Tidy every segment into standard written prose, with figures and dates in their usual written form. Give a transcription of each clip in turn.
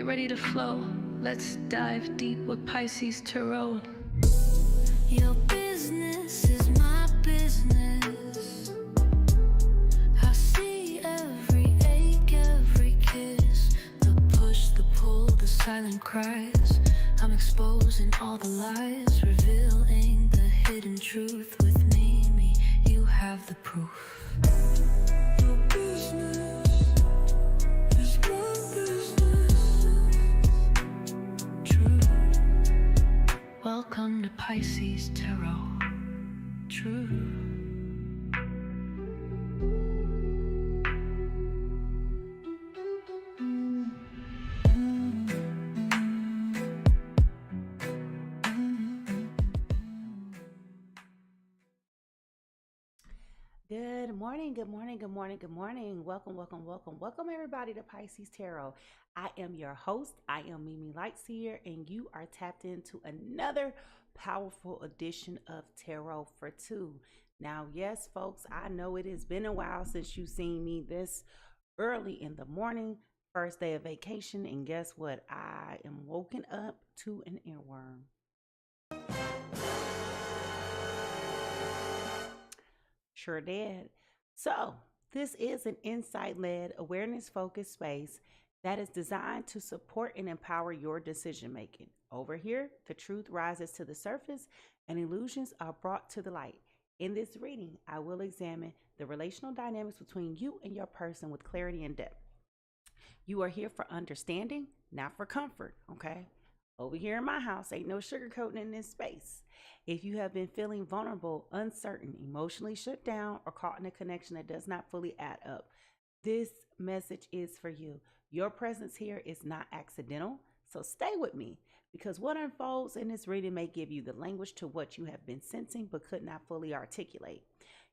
Get ready to flow. Let's dive deep with PiSeas Tarot. Your business is my business. I see every ache, every kiss, the push, the pull, the silent cries. I'm exposing all the lies, revealing the hidden truth. With me, you have the proof. Your business is my business. True. Welcome to PiSeas Tarot. True. Good morning, good morning, good morning, good morning. Welcome, welcome, welcome, welcome everybody to PiSeas Tarot. I am your host. I am Lightseer, and you are tapped into another powerful edition of Tarot for Two. Now, yes, folks, I know it has been a while since you've seen me this early in the morning, first day of vacation, and guess what? I am woken up to an earworm. Sure did. So, this is an insight-led, awareness-focused space that is designed to support and empower your decision-making. Over here, the truth rises to the surface and illusions are brought to the light. In this reading, I will examine the relational dynamics between you and your person with clarity and depth. You are here for understanding, not for comfort, okay? Over here in my house, ain't no sugarcoating in this space. If you have been feeling vulnerable, uncertain, emotionally shut down, or caught in a connection that does not fully add up, this message is for you. Your presence here is not accidental, so stay with me, because what unfolds in this reading may give you the language to what you have been sensing but could not fully articulate.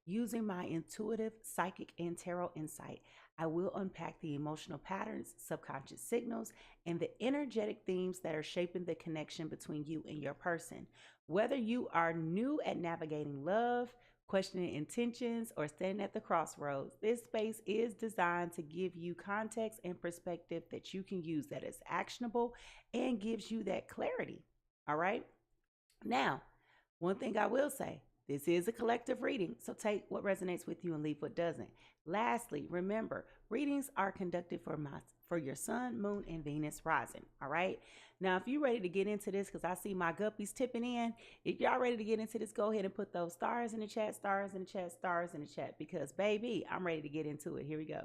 Using my intuitive, psychic, and tarot insight, I will unpack the emotional patterns, subconscious signals, and the energetic themes that are shaping the connection between you and your person. Whether you are new at navigating love, questioning intentions, or standing at the crossroads, this space is designed to give you context and perspective that you can use that is actionable and gives you that clarity. All right? Now, one thing I will say, this is a collective reading, so take what resonates with you and leave what doesn't. Lastly, remember, readings are conducted for your sun, moon, and Venus rising, all right? Now, if you're ready to get into this, because I see my guppies tipping in, if y'all ready to get into this, go ahead and put those stars in the chat, stars in the chat, stars in the chat, because, baby, I'm ready to get into it. Here we go.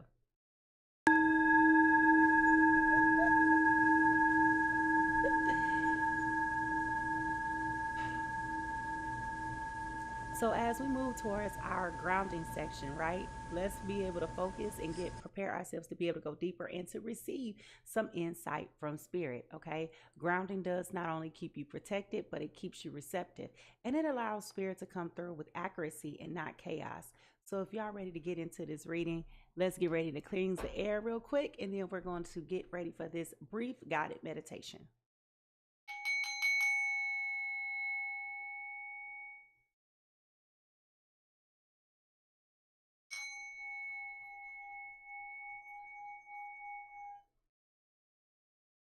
So as we move towards our grounding section, right, let's be able to focus and prepare ourselves to be able to go deeper and to receive some insight from spirit, okay? Grounding does not only keep you protected, but it keeps you receptive, and it allows spirit to come through with accuracy and not chaos. So if y'all ready to get into this reading, let's get ready to cleanse the air real quick, and then we're going to get ready for this brief guided meditation.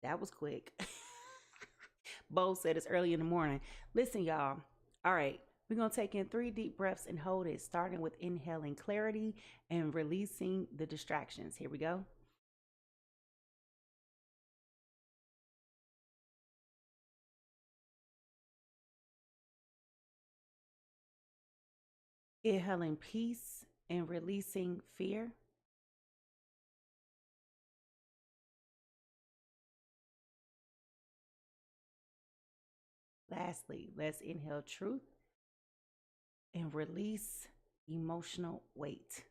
That was quick. Bo said it's early in the morning. Listen, y'all. All right. We're going to take in 3 deep breaths and hold it, starting with inhaling clarity and releasing the distractions. Here we go. Inhaling peace and releasing fear. Lastly, let's inhale truth and release emotional weight.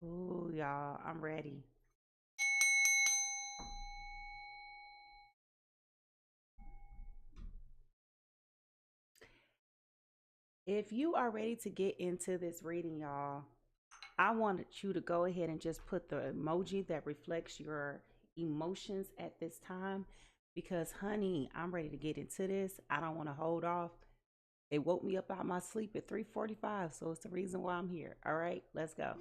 Ooh, y'all, I'm ready. If you are ready to get into this reading, y'all, I wanted you to go ahead and just put the emoji that reflects your emotions at this time, because honey, I'm ready to get into this. I don't want to hold off. It woke me up out of my sleep at 3:45, so it's the reason why I'm here. All right, let's go.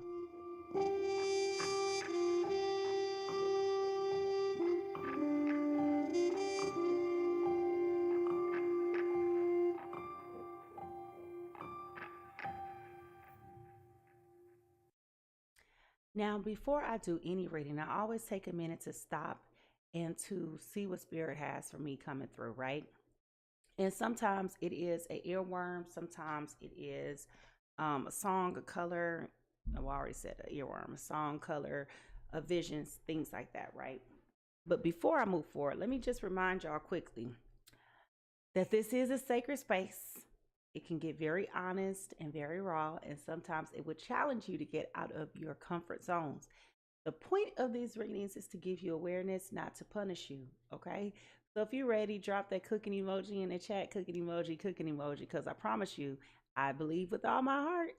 Now, before I do any reading, I always take a minute to stop and to see what spirit has for me coming through, right? And sometimes it is an earworm, sometimes it is a song, a color. No, I already said an earworm, a song, color, a visions, things like that, right? But before I move forward, let me just remind y'all quickly that this is a sacred space. It can get very honest and very raw, and sometimes it would challenge you to get out of your comfort zones. The point of these readings is to give you awareness, not to punish you, okay? So if you're ready, drop that cooking emoji in the chat, cooking emoji, because I promise you, I believe with all my heart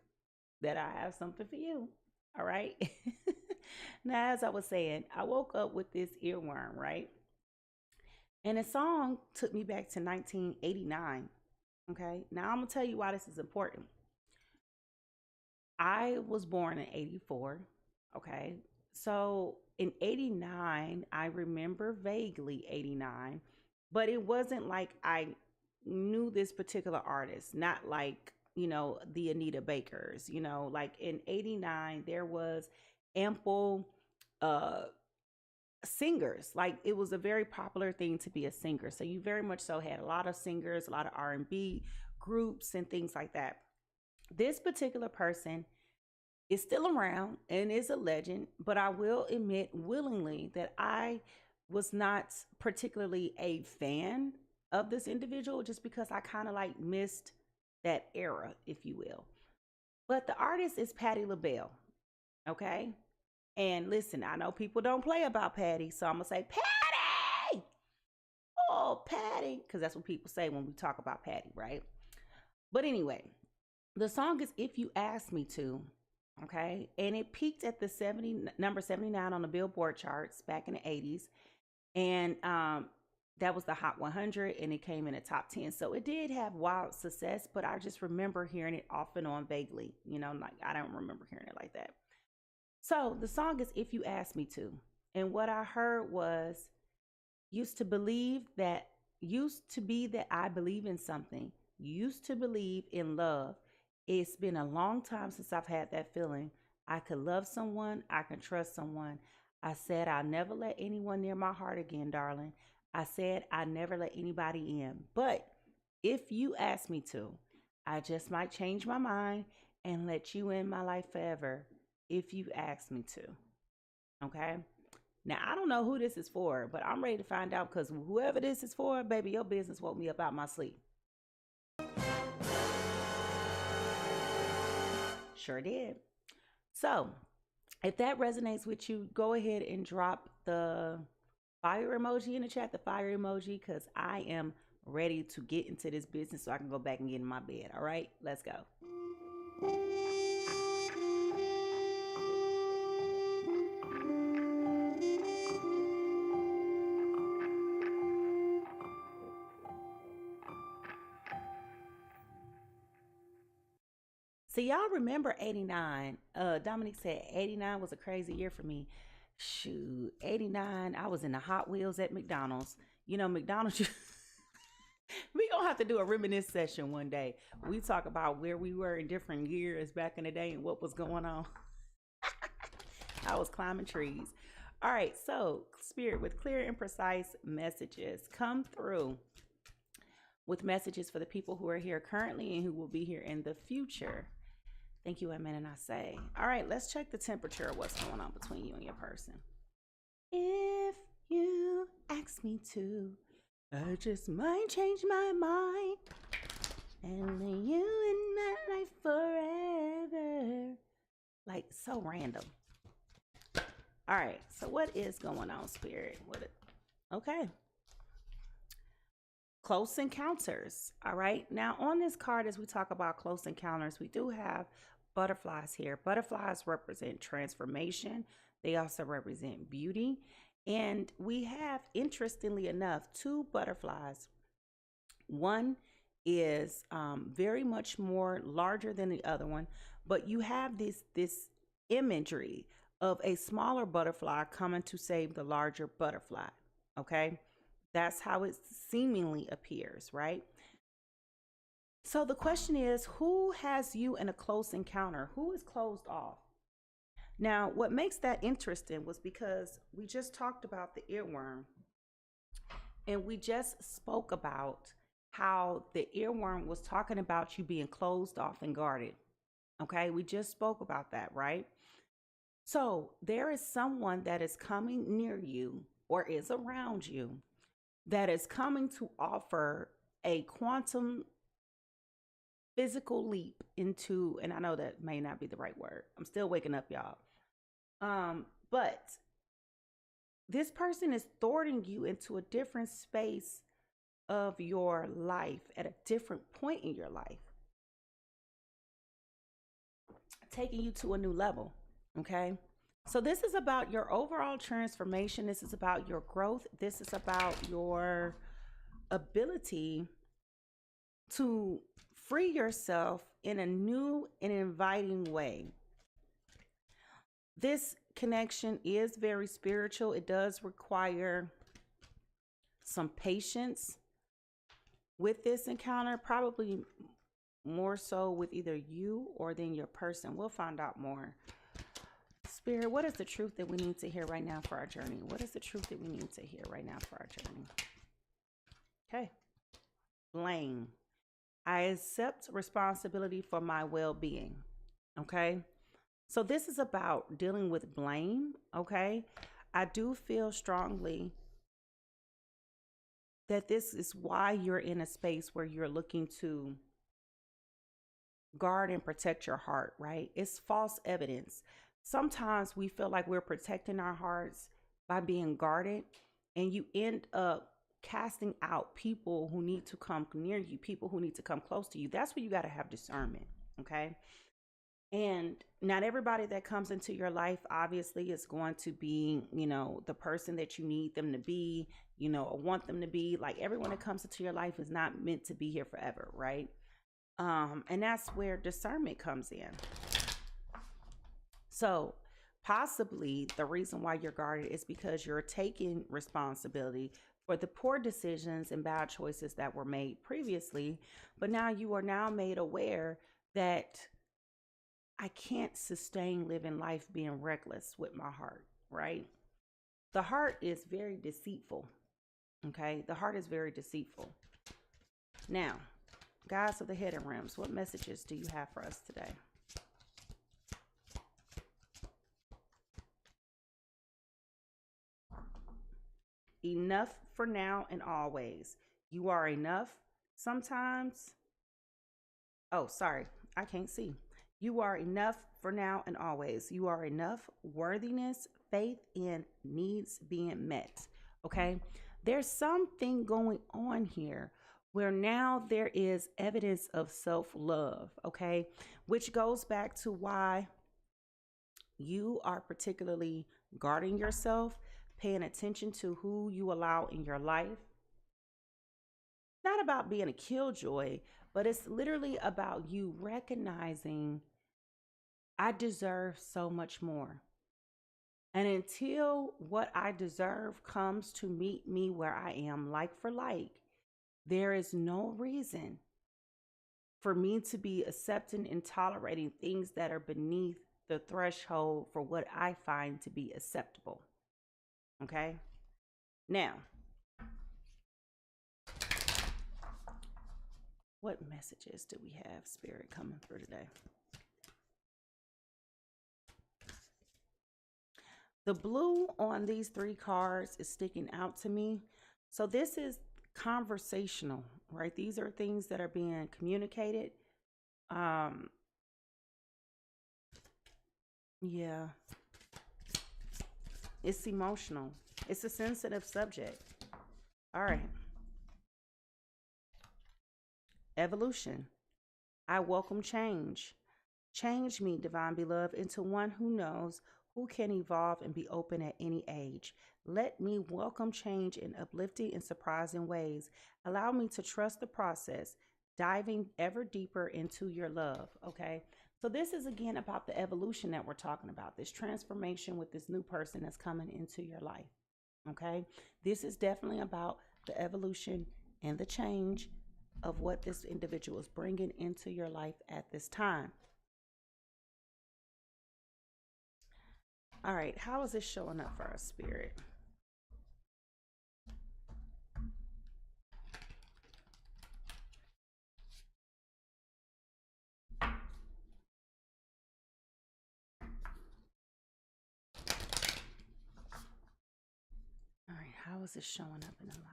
that I have something for you, all right? Now, as I was saying, I woke up with this earworm, right? And the song took me back to 1989. Okay, now I'm gonna tell you why this is important. I was born in 84. Okay, so in 89, I remember vaguely 89, but it wasn't like I knew this particular artist, not like, the Anita Bakers, like in 89, there was ample uh singers. Like it was a very popular thing to be a singer, so you very much so had a lot of singers, a lot of R&B groups and things like that. This particular person is still around and is a legend, but I will admit willingly that I was not particularly a fan of this individual, just because I kind of like missed that era, if you will. But the artist is Patti LaBelle. Okay, and listen, I know people don't play about Patti, so I'm gonna say Patti. Oh, Patti, because that's what people say when we talk about Patti, right? But anyway, the song is "If You Ask Me To," okay, and it peaked at the number 79 on the Billboard charts back in the 80s, and that was the Hot 100, and it came in the top 10. So it did have wild success, but I just remember hearing it off and on vaguely. Like I don't remember hearing it like that. So the song is "If You Ask Me To." And what I heard was, used to be that I believe in something, used to believe in love. It's been a long time since I've had that feeling. I could love someone, I can trust someone. I said I'll never let anyone near my heart again, darling. I said I never let anybody in. But if you ask me to, I just might change my mind and let you in my life forever. If you ask me to. Okay. Now, I don't know who this is for, but I'm ready to find out, because whoever this is for, baby, your business woke me up out my sleep. Sure did. So, if that resonates with you, go ahead and drop the fire emoji in the chat, the fire emoji, because I am ready to get into this business so I can go back and get in my bed. All right, let's go. So y'all remember 89. Dominique said 89 was a crazy year for me. Shoot, 89, I was in the Hot Wheels at McDonald's. McDonald's, we gonna have to do a reminisce session one day. We talk about where we were in different years back in the day and what was going on. I was climbing trees. All right, so Spirit, with clear and precise messages, come through with messages for the people who are here currently and who will be here in the future. Thank you, Amen, and I say. All right, let's check the temperature of what's going on between you and your person. If you ask me to, I just might change my mind and let you in my life forever. Like, so random. All right, so what is going on, Spirit? Okay. Close encounters. All right. Now, on this card, as we talk about close encounters, we do have butterflies here. Butterflies represent transformation. They also represent beauty. And we have, interestingly enough, two butterflies. One is very much more larger than the other one, but you have this imagery of a smaller butterfly coming to save the larger butterfly. Okay, that's how it seemingly appears, right? So the question is, who has you in a close encounter? Who is closed off? Now, what makes that interesting was because we just talked about the earworm, and we just spoke about how the earworm was talking about you being closed off and guarded. Okay, we just spoke about that, right? So there is someone that is coming near you or is around you that is coming to offer a quantum physical leap into, and I know that may not be the right word. I'm still waking up, y'all. But this person is thwarting you into a different space of your life at a different point in your life, taking you to a new level. Okay. So this is about your overall transformation. This is about your growth. This is about your ability to free yourself in a new and inviting way. This connection is very spiritual. It does require some patience with this encounter, probably more so with either you or then your person. We'll find out more. Spirit, what is the truth that we need to hear right now for our journey? What is the truth that we need to hear right now for our journey? Okay. Blame. I accept responsibility for my well-being. Okay. So this is about dealing with blame. Okay. I do feel strongly that this is why you're in a space where you're looking to guard and protect your heart, right? It's false evidence. Sometimes we feel like we're protecting our hearts by being guarded, and you end up casting out people who need to come near you, people who need to come close to you. That's where you got to have discernment, okay? And not everybody that comes into your life, obviously, is going to be, the person that you need them to be, or want them to be. Like, everyone that comes into your life is not meant to be here forever, right? And that's where discernment comes in. So possibly the reason why you're guarded is because you're taking responsibility for the poor decisions and bad choices that were made previously. But now you are now made aware that I can't sustain living life being reckless with my heart, right? The heart is very deceitful. Okay. The heart is very deceitful. Now, guys of the hidden realms, what messages do you have for us today? Enough for now and always. You are enough. Sometimes, oh, sorry, I can't see. You are enough for now and always. You are enough. Worthiness, faith in needs being met. Okay. There's something going on here where now there is evidence of self-love. Okay. Which goes back to why you are particularly guarding yourself, paying attention to who you allow in your life. Not about being a killjoy, but it's literally about you recognizing I deserve so much more. And until what I deserve comes to meet me where I am, like for like, there is no reason for me to be accepting and tolerating things that are beneath the threshold for what I find to be acceptable. Okay. Now, what messages do we have, Spirit, coming through today? The blue on these three cards is sticking out to me. So this is conversational, right? These are things that are being communicated. Yeah. It's emotional. It's a sensitive subject. All right. Evolution. I welcome change. Change me, divine beloved, into one who knows, who can evolve and be open at any age. Let me welcome change in uplifting and surprising ways. Allow me to trust the process. diving ever deeper into your love. Okay. So this is again about the evolution that we're talking about, this transformation with this new person that's coming into your life. Okay. This is definitely about the evolution and the change of what this individual is bringing into your life at this time. All right. How is this showing up for our spirit? All right. How is this showing up in the lives?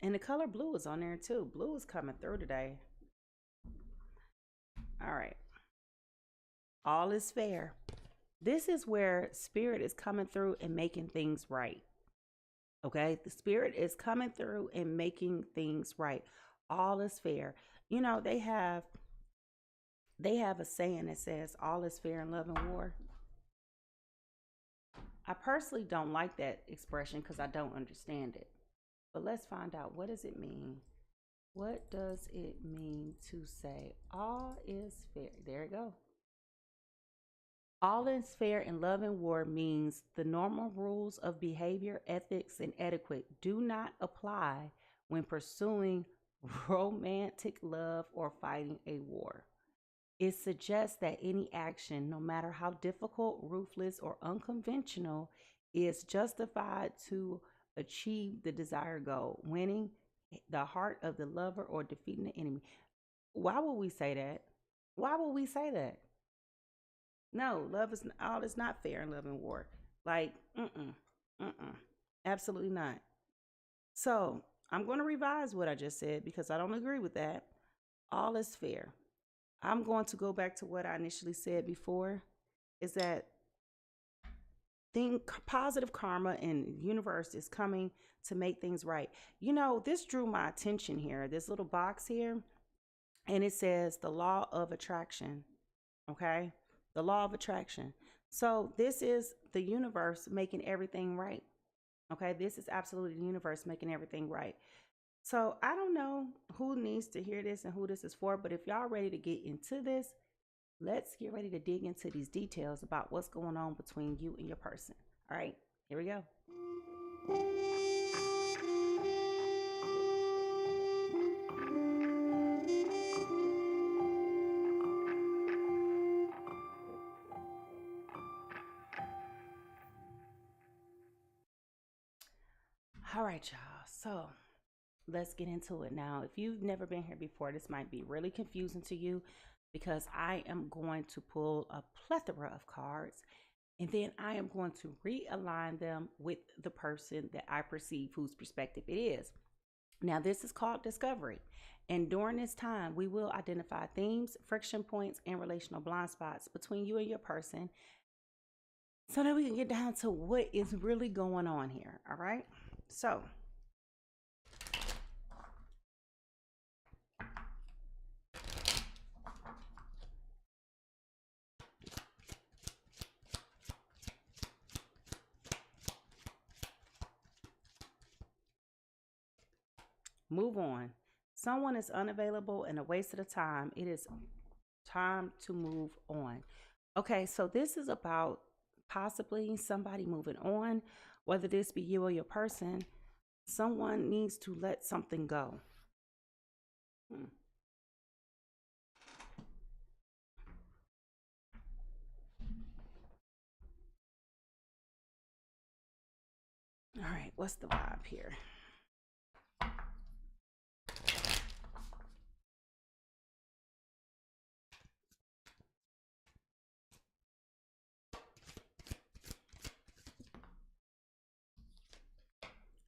And the color blue is on there too. Blue is coming through today. All right. All is fair. This is where spirit is coming through and making things right. Okay. The spirit is coming through and making things right. All is fair. You know, they have a saying that says all is fair in love and war. I personally don't like that expression because I don't understand it. But let's find out, what does it mean? What does it mean to say all is fair? There you go. All is fair in love and war means the normal rules of behavior, ethics, and etiquette do not apply when pursuing romantic love or fighting a war. It suggests that any action, no matter how difficult, ruthless, or unconventional, is justified to achieve the desired goal, winning the heart of the lover or defeating the enemy. Why would we say that? Why would we say that? No, love is all is not fair in love and war. Like, absolutely not. So I'm going to revise what I just said because I don't agree with that. All is fair. I'm going to go back to what I initially said before, is that positive karma and universe is coming to make things right. You know, this drew my attention here, this little box here, and it says the law of attraction. Okay. The law of attraction. So this is the universe making everything right. Okay. This is absolutely the universe making everything right. So I don't know who needs to hear this and who this is for, but if y'all ready to get into this, let's get ready to dig into these details about what's going on between you and your person. All right, here we go. All right, y'all. So let's get into it now. If you've never been here before, this might be really confusing to you because I am going to pull a plethora of cards and then I am going to realign them with the person that I perceive whose perspective it is. Now, this is called discovery. And during this time, we will identify themes, friction points, and relational blind spots between you and your person so that we can get down to what is really going on here. All right. So, move on. Someone is unavailable and a waste of the time. It is time to move on. Okay, so this is about possibly somebody moving on, whether this be you or your person. Someone needs to let something go. All right, what's the vibe here?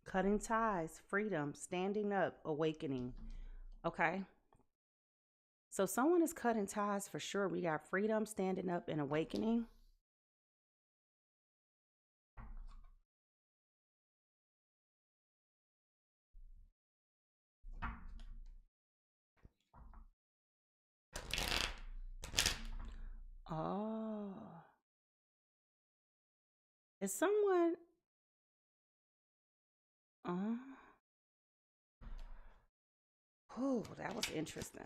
Cutting ties, freedom, standing up, awakening. Okay. So someone is cutting ties for sure. We got freedom, standing up, and awakening. Oh. Is someone Oh, that was interesting.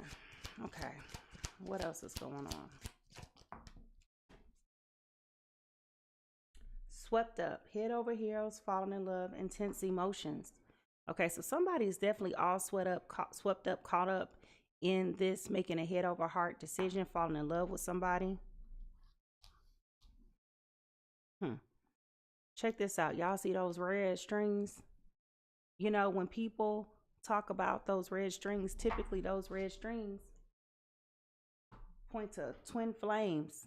Okay. What else is going on? Swept up, head over heels, falling in love, intense emotions. Okay, so somebody is definitely all swept up, caught up in this, making a head over heart decision, falling in love with somebody. Check this out. Y'all see those red strings? You know, when people talk about those red strings, typically those red strings point to twin flames.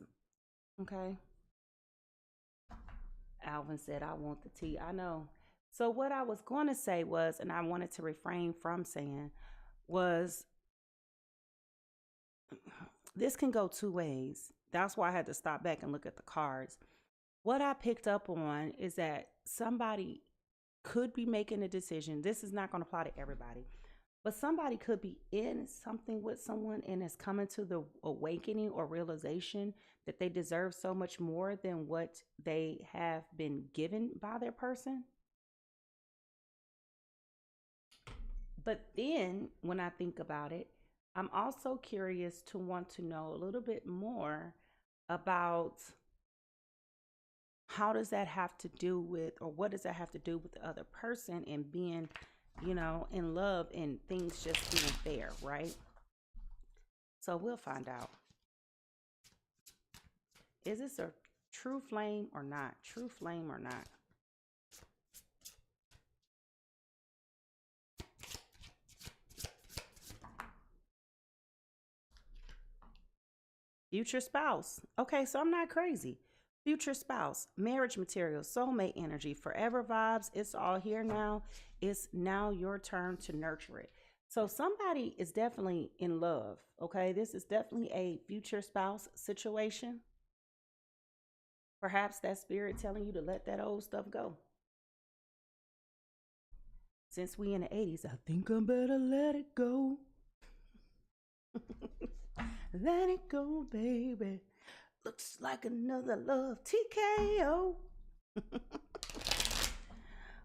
Okay. Alvin said, I want the tea. I know. So, what I was going to say was, and I wanted to refrain from saying, was this can go two ways. That's why I had to stop back and look at the cards. What I picked up on is that somebody could be making a decision. This is not going to apply to everybody, but somebody could be in something with someone and is coming to the awakening or realization that they deserve so much more than what they have been given by their person. But then when I think about it, I'm also curious to want to know a little bit more about how does that have to do with, or what does that have to do with the other person and being, you know, in love and things just being fair, right? So we'll find out. Is this a true flame or not? True flame or not? Future spouse. Okay, so I'm not crazy. Future spouse, marriage material, soulmate energy, forever vibes. It's all here now. It's now your turn to nurture it. So somebody is definitely in love. Okay, this is definitely a future spouse situation. Perhaps that spirit telling you to let that old stuff go. Since we in the 80s, I think I better let it go. Let it go, baby. Looks like another love TKO.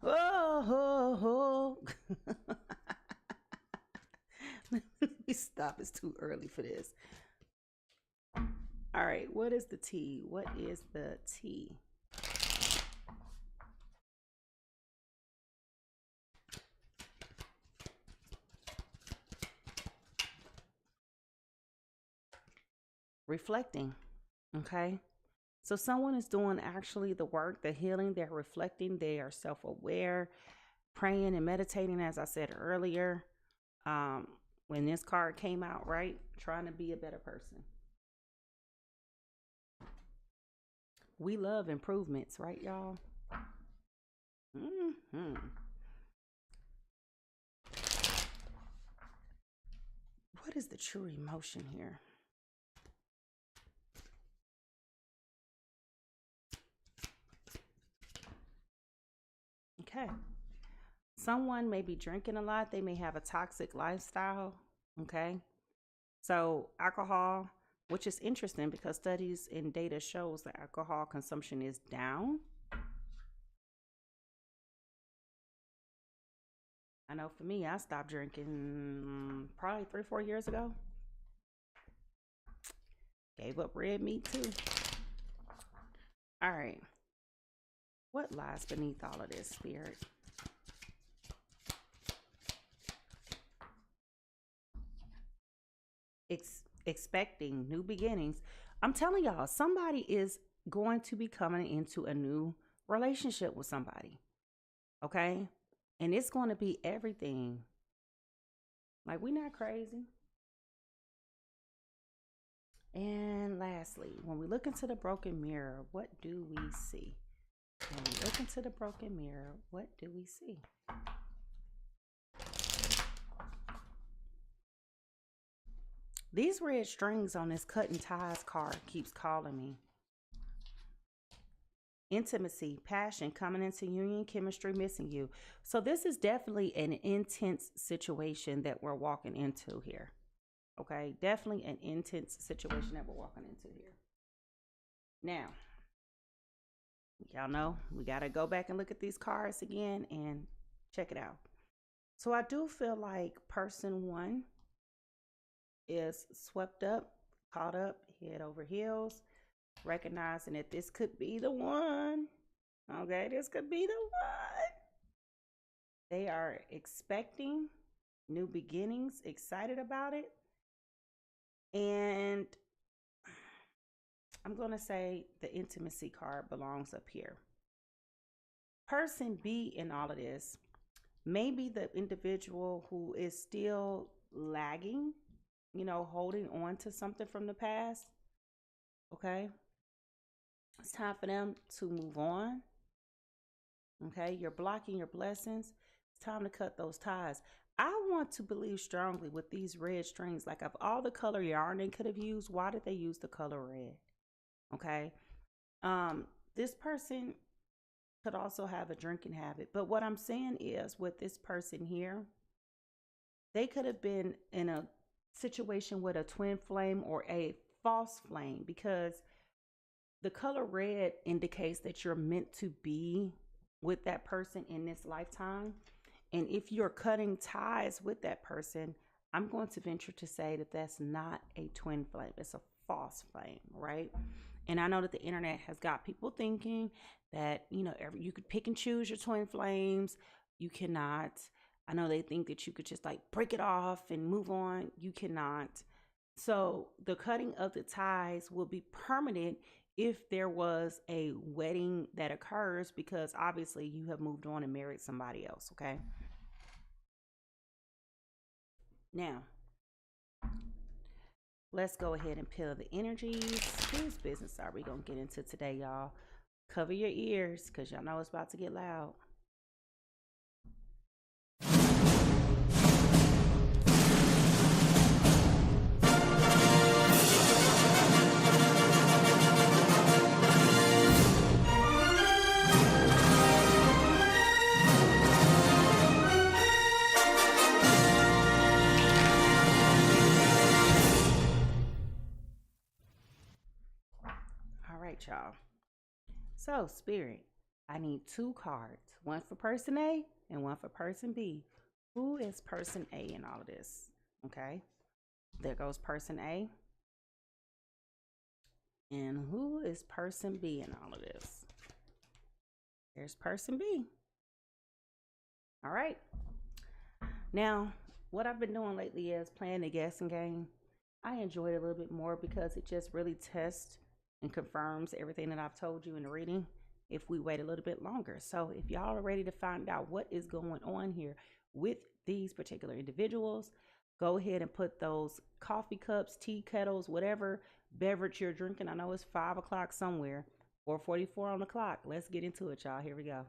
Oh. Let me stop. It's too early for this. All right. What is the T? What is the T? Reflecting. Okay. So someone is doing actually the work, the healing, they're reflecting, they are self-aware, praying and meditating, as I said earlier. When this card came out, right? Trying to be a better person. We love improvements, right, y'all? What is the true emotion here? Okay. Someone may be drinking a lot. They may have a toxic lifestyle. Okay. So alcohol, which is interesting because studies and data shows that alcohol consumption is down. I know for me, I stopped drinking probably 3-4 years ago. Gave up red meat too. All right. What lies beneath all of this, spirit? Expecting new beginnings. I'm telling y'all, somebody is going to be coming into a new relationship with somebody. Okay? And it's going to be everything. Like, we're not crazy. And lastly, when we look into the broken mirror, what do we see? When we look into the broken mirror, what do we see? These red strings on this cut and ties card keeps calling me. Intimacy, passion, coming into union, chemistry, missing you. So this is definitely an intense situation that we're walking into here. Okay, definitely an intense situation that we're walking into here. Now, y'all know we got to go back and look at these cards again and Check it out. So I do feel like person one is swept up, caught up, head over heels, recognizing that this could be the one. Okay, this could be the one. They are expecting new beginnings, excited about it. And I'm going to say the intimacy card belongs up here. Person B in all of this may be the individual who is still lagging, holding on to something from the past. Okay. It's time for them to move on. Okay. You're blocking your blessings. It's time to cut those ties. I want to believe strongly with these red strings, like of all the color yarn they could have used, why did they use the color red? Okay. This person could also have a drinking habit. But what I'm saying is with this person here, they could have been in a situation with a twin flame or a false flame, because the color red indicates that you're meant to be with that person in this lifetime. And if you're cutting ties with that person, I'm going to venture to say that that's not a twin flame. It's a false flame, right? And I know that the internet has got people thinking that, you could pick and choose your twin flames. You cannot. I know they think that you could just like break it off and move on. You cannot. So the cutting of the ties will be permanent if there was a wedding that occurs, because obviously you have moved on and married somebody else, okay? Now, let's go ahead and peel the energies. Whose business are we going to get into today, y'all? Cover your ears, because y'all know it's about to get loud. Y'all. So, Spirit, I need 2 cards, one for person A and one for person B. Who is person A in all of this? Okay, there goes person A. And who is person B in all of this? There's person B. All right. Now, what I've been doing lately is playing the guessing game. I enjoy it a little bit more because it just really tests and confirms everything that I've told you in the reading if we wait a little bit longer. So if y'all are ready to find out what is going on here with these particular individuals, go ahead and put those coffee cups, tea kettles, whatever beverage you're drinking. I know it's 5 o'clock somewhere, 4:44 on the clock. Let's get into it, y'all. Here we go.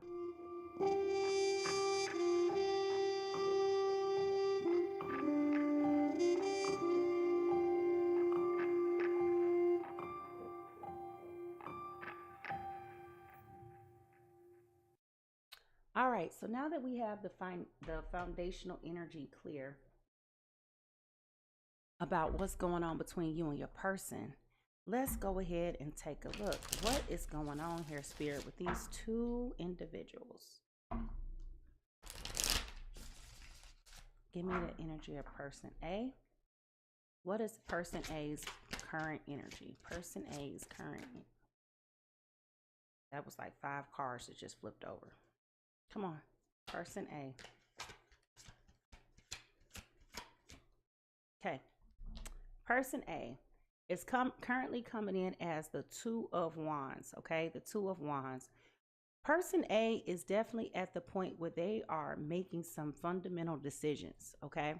All right, so now that we have the foundational energy clear about what's going on between you and your person, let's go ahead and take a look. What is going on here, Spirit, with these 2 individuals? Give me the energy of person A. What is person A's current energy? Person A's current. That was like 5 cards that just flipped over. Come on, person A. Okay, person A is currently coming in as the 2 of Wands, okay? The 2 of Wands. Person A is definitely at the point where they are making some fundamental decisions, okay?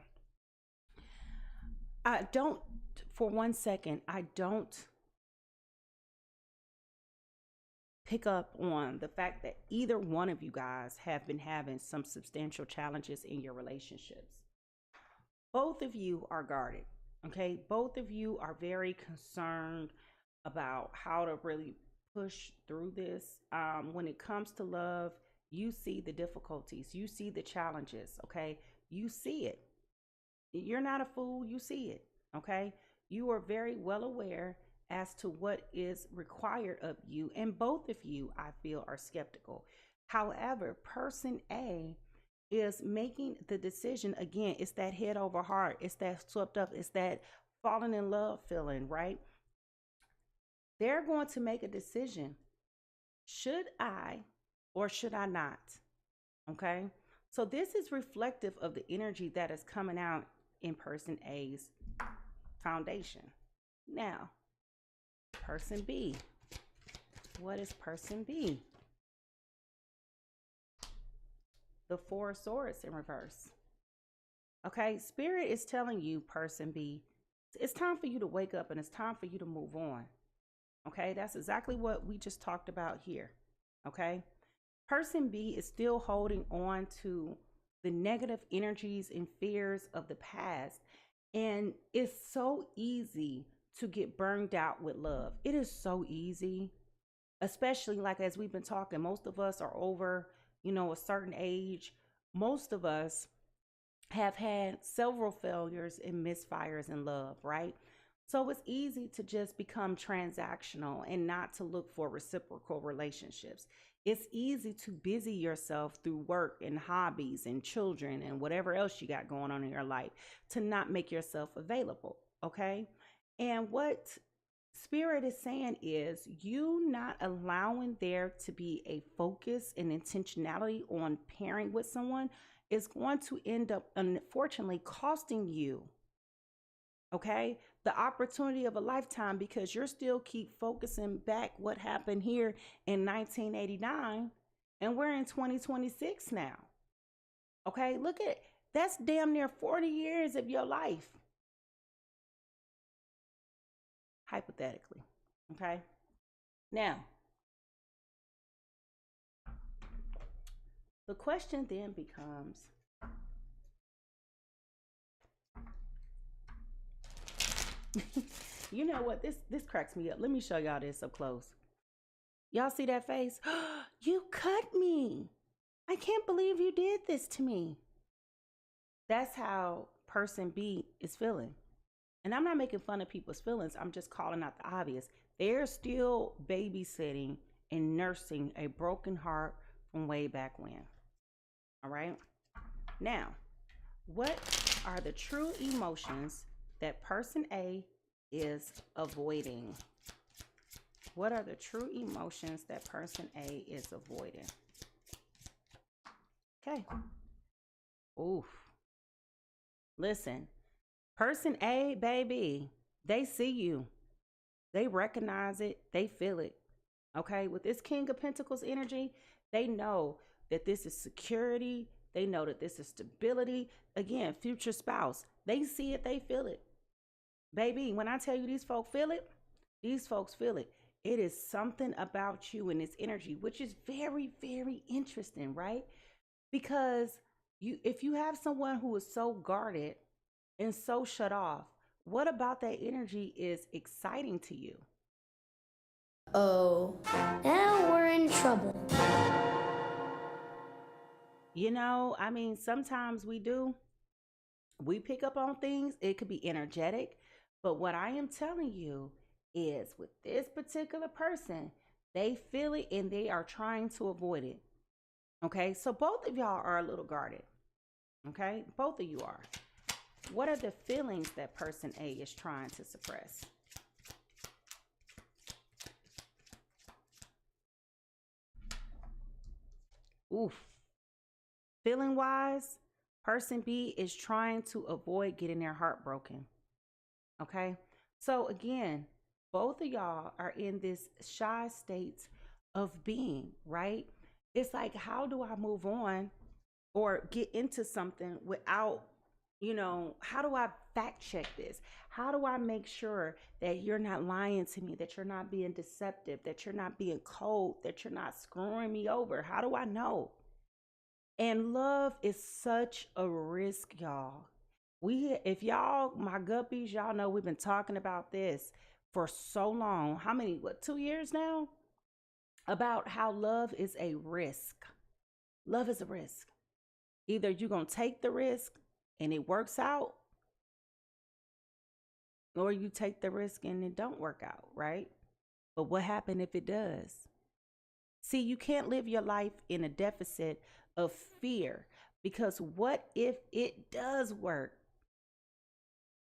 For 1 second, I don't pick up on the fact that either one of you guys have been having some substantial challenges in your relationships. Both of you are guarded, okay? Both of you are very concerned about how to really push through this. When it comes to love, you see the difficulties, you see the challenges, okay? You see it. You're not a fool, you see it, okay? You are very well aware as to what is required of you. And both of you, I feel, are skeptical. However, person A is making the decision. Again, it's that head over heart, it's that swept up, it's that falling in love feeling, right? They're going to make a decision. Should I or should I not? Okay. So this is reflective of the energy that is coming out in person A's foundation. Now, person B. What is person B? The Four of Swords in reverse. Okay, Spirit is telling you, person B, it's time for you to wake up and it's time for you to move on. Okay, that's exactly what we just talked about here. Okay, person B is still holding on to the negative energies and fears of the past. And it's so easy to get burned out with love. It is so easy, especially like as we've been talking, most of us are over, a certain age. Most of us have had several failures and misfires in love, right? So it's easy to just become transactional and not to look for reciprocal relationships. It's easy to busy yourself through work and hobbies and children and whatever else you got going on in your life to not make yourself available, okay? And what Spirit is saying is you not allowing there to be a focus and intentionality on pairing with someone is going to end up, unfortunately, costing you, okay, the opportunity of a lifetime, because you're still keep focusing back what happened here in 1989 and we're in 2026 now. Okay, look at, that's damn near 40 years of your life, hypothetically. Okay, now the question then becomes, you know what, this cracks me up. Let me show y'all this up close. Y'all see that face? You cut me. I can't believe you did this to me. That's how person B is feeling. And I'm not making fun of people's feelings. I'm just calling out the obvious. They're still babysitting and nursing a broken heart from way back when. All right. Now, what are the true emotions that person A is avoiding? What are the true emotions that person A is avoiding? Okay. Oof. Listen, person A, baby, they see you. They recognize it. They feel it. Okay. With this King of Pentacles energy, they know that this is security. They know that this is stability. Again, future spouse. They see it. They feel it. Baby, when I tell you these folks feel it, these folks feel it. It is something about you and this energy, which is very, very interesting, right? Because if you have someone who is so guarded and so shut off, what about that energy is exciting to you? Oh, now we're in trouble. I mean, sometimes we pick up on things. It could be energetic. But what I am telling you is with this particular person, they feel it and they are trying to avoid it. Okay, so both of y'all are a little guarded. Okay, both of you are. What are the feelings that person A is trying to suppress? Oof. Feeling wise, person B is trying to avoid getting their heart broken. Okay, so again, both of y'all are in this shy state of being, right? It's like, how do I move on or get into something without, how do I fact check this? How do I make sure that you're not lying to me, that you're not being deceptive, that you're not being cold, that you're not screwing me over? How do I know? And love is such a risk, y'all. If y'all, my guppies, y'all know we've been talking about this for so long. How many, 2 years now? About how love is a risk. Love is a risk. Either you're going to take the risk and it works out, or you take the risk and it don't work out, right? But what happens if it does? See, you can't live your life in a deficit of fear, Because what if it does work?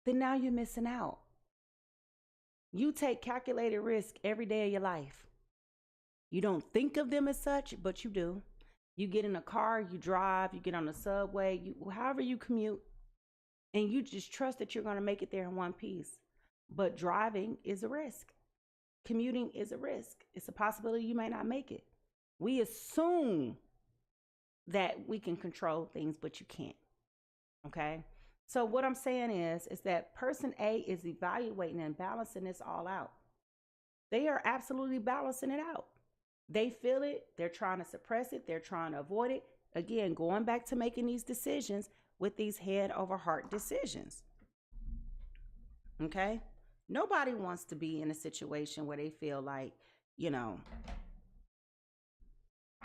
Then now you're missing out. You take calculated risk every day of your life. You don't think of them as such, but you do. You get in a car, you drive, you get on the subway, however you commute, and you just trust that you're going to make it there in one piece. But driving is a risk. Commuting is a risk. It's a possibility you may not make it. We assume that we can control things, but you can't. Okay? So what I'm saying is that person A is evaluating and balancing this all out. They are absolutely balancing it out. They feel it. They're trying to suppress it. They're trying to avoid it. Again, going back to making these decisions with these head over heart decisions. Okay? Nobody wants to be in a situation where they feel like,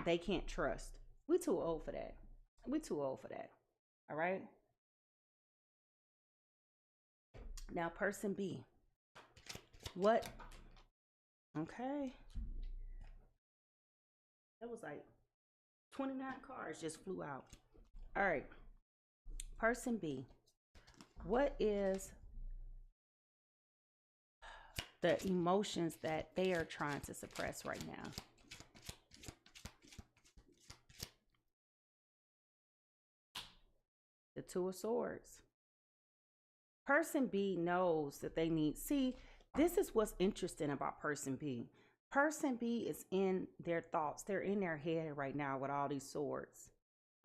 they can't trust. We're too old for that. All right? Now, person B. What? Okay. That was like 29 cards just flew out. All right. Person B. What is the emotions that they are trying to suppress right now? The Two of Swords. Person B knows that they need, see, this is what's interesting about person B. Person B is in their thoughts. They're in their head right now with all these swords.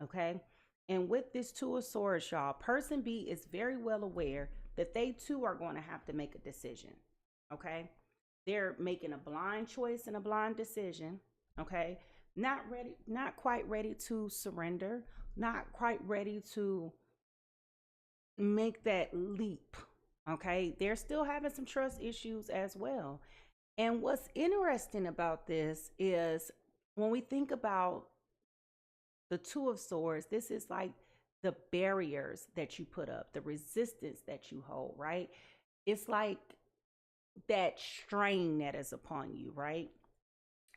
Okay? And with this Two of Swords, y'all, person B is very well aware that they too are going to have to make a decision. Okay? They're making a blind choice and a blind decision. Okay? Not quite ready to surrender. Not quite ready to make that leap. Okay? They're still having some trust issues as well. And what's interesting about this is when we think about the Two of Swords, this is like the barriers that you put up, the resistance that you hold, right? It's like that strain that is upon you, right?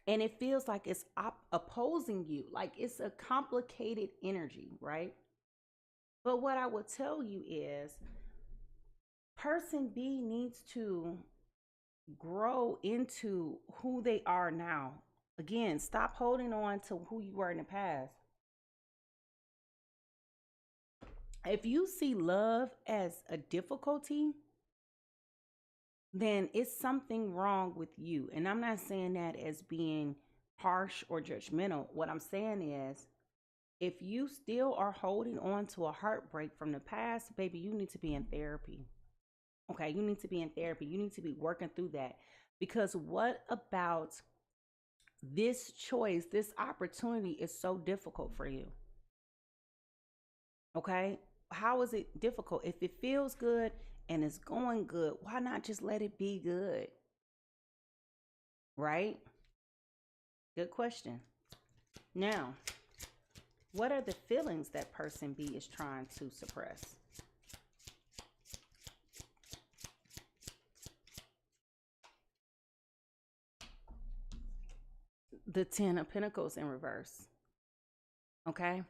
And it feels like it's opposing you, like it's a complicated energy, right? But what I will tell you is person B needs to grow into who they are now. Again, stop holding on to who you were in the past. If you see love as a difficulty, then it's something wrong with you. And I'm not saying that as being harsh or judgmental. What I'm saying is, if you still are holding on to a heartbreak from the past, baby, you need to be in therapy. Okay, you need to be in therapy. You need to be working through that. Because what about this choice, this opportunity is so difficult for you? Okay, how is it difficult? If it feels good and it's going good, why not just let it be good? Right? Good question. Now, what are the feelings that person B is trying to suppress? The Ten of Pentacles in reverse. Okay.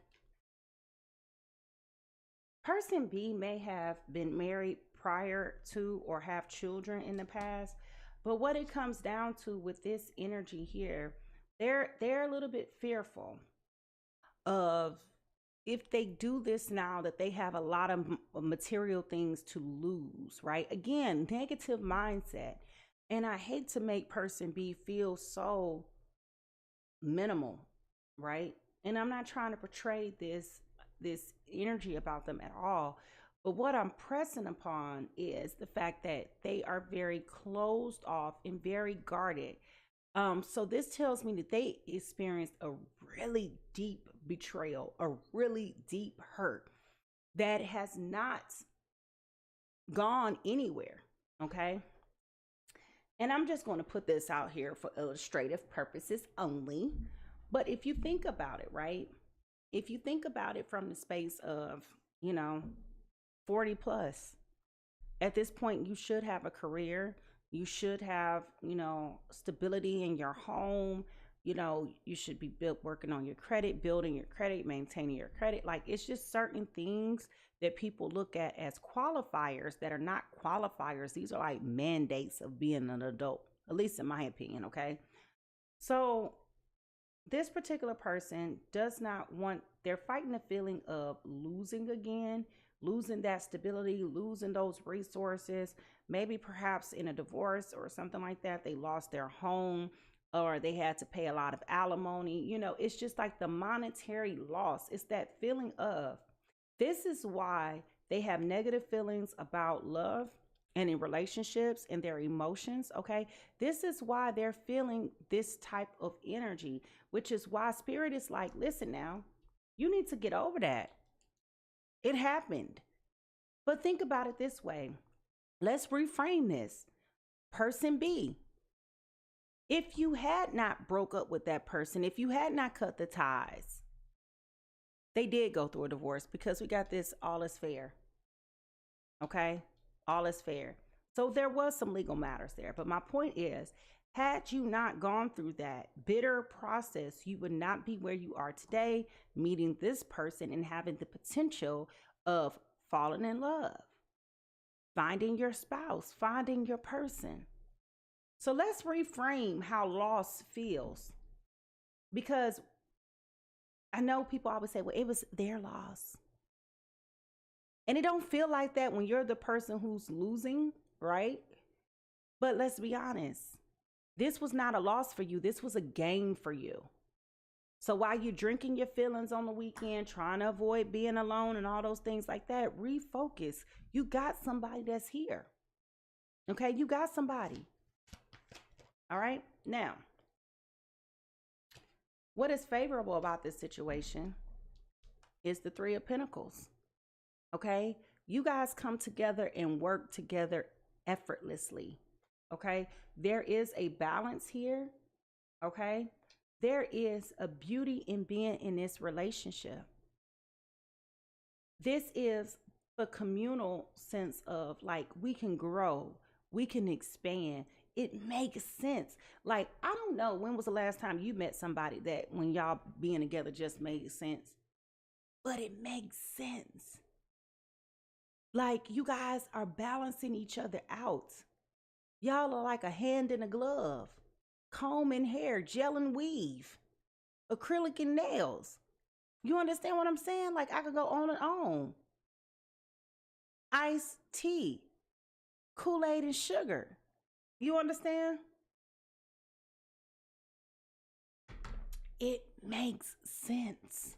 Person B may have been married prior to or have children in the past, but what it comes down to with this energy here, they're a little bit fearful of, if they do this now, that they have a lot of material things to lose, right? Again, negative mindset. And I hate to make person B feel so minimal, right? And I'm not trying to portray this energy about them at all. But what I'm pressing upon is the fact that they are very closed off and very guarded. So this tells me that they experienced a really deep betrayal, a really deep hurt that has not gone anywhere. Okay. And I'm just going to put this out here for illustrative purposes only. But if you think about it, right? If you think about it from the space of, 40 plus, at this point, you should have a career. You should have, stability in your home. you know, you should be working on your credit, building your credit, maintaining your credit. Like, it's just certain things that people look at as qualifiers that are not qualifiers. These are like mandates of being an adult, at least in my opinion. Okay. So this particular person does not want, they're fighting the feeling of losing again, losing that stability, losing those resources. Maybe perhaps in a divorce or something like that, they lost their home or they had to pay a lot of alimony. You know, it's just like the monetary loss. It's that feeling of, this is why they have negative feelings about love and in relationships and their emotions. Okay. This is why they're feeling this type of energy, which is why spirit is like, listen now, you need to get over that. It happened. But think about it this way. Let's reframe this. Person B, if you had not broke up with that person, if you had not cut the ties, they did go through a divorce, because we got this all is fair. Okay. All is fair. So there was some legal matters there. But my point is, had you not gone through that bitter process, you would not be where you are today, meeting this person and having the potential of falling in love, finding your spouse, finding your person. So let's reframe how loss feels, because I know people always say, well, it was their loss. And it don't feel like that when you're the person who's losing, right? But let's be honest. This was not a loss for you. This was a gain for you. So while you're drinking your feelings on the weekend, trying to avoid being alone and all those things like that, refocus. You got somebody that's here. Okay, you got somebody. All right. Now, what is favorable about this situation is the Three of Pentacles. Okay, you guys come together and work together effortlessly. Okay, there is a balance here. Okay, there is a beauty in being in this relationship. This is the communal sense of like, we can grow, we can expand. It makes sense. Like, I don't know, when was the last time you met somebody that when y'all being together just made sense? But it makes sense. Like, you guys are balancing each other out. Y'all are like a hand in a glove, comb and hair, gel and weave, acrylic and nails. You understand what I'm saying? Like, I could go on and on. Iced tea, Kool-Aid and sugar. You understand? It makes sense.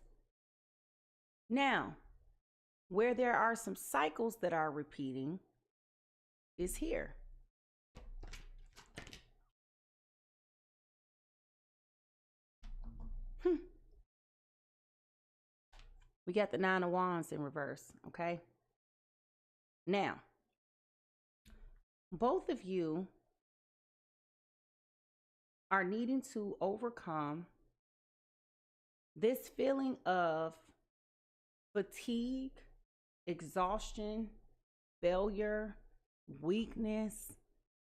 Now, where there are some cycles that are repeating is here. We got the Nine of Wands in reverse, okay? Now, both of you are needing to overcome this feeling of fatigue, exhaustion, failure, weakness,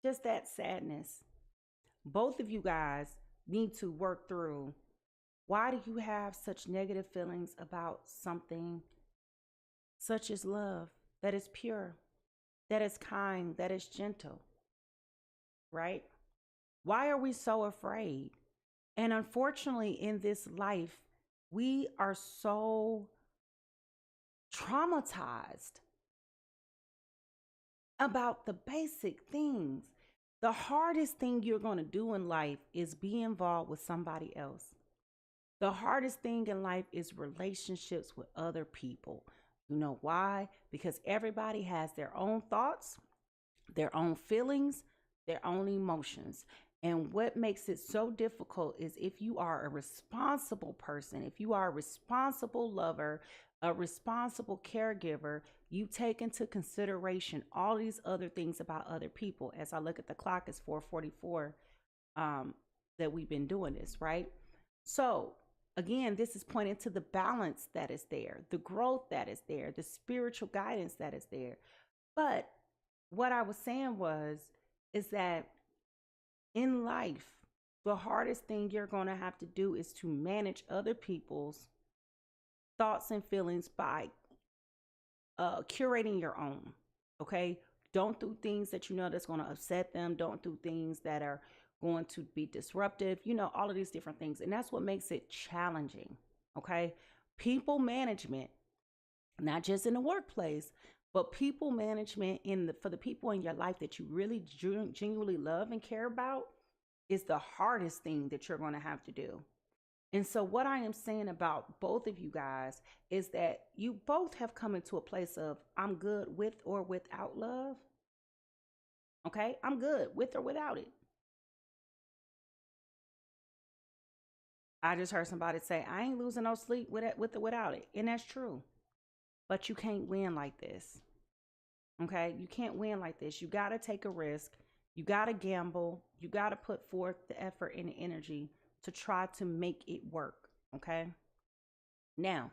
just that sadness. Both of you guys need to work through, why do you have such negative feelings about something such as love that is pure, that is kind, that is gentle, right? Why are we so afraid? And unfortunately, in this life, we are so traumatized about the basic things. The hardest thing you're going to do in life is be involved with somebody else. The hardest thing in life is relationships with other people. You know why? Because everybody has their own thoughts, their own feelings, their own emotions. And what makes it so difficult is if you are a responsible person, if you are a responsible lover, a responsible caregiver, you take into consideration all these other things about other people. As I look at the clock, it's 4:44 that we've been doing this, right? So again, this is pointing to the balance that is there, the growth that is there, the spiritual guidance that is there. But what I was saying is that in life, The hardest thing you're going to have to do is to manage other people's thoughts and feelings by curating your own. Okay. Don't do things that you know that's going to upset them. Don't do things that are going to be disruptive, all of these different things. And that's what makes it challenging. Okay. People management, not just in the workplace, but people management for the people in your life that you really genuinely love and care about is the hardest thing that you're going to have to do. And so what I am saying about both of you guys is that you both have come into a place of, I'm good with or without love. Okay. I'm good with or without it. I just heard somebody say, I ain't losing no sleep with or without it. And that's true. But you can't win like this. Okay. You can't win like this. You got to take a risk. You got to gamble. You got to put forth the effort and the energy to try to make it work. Okay. Now,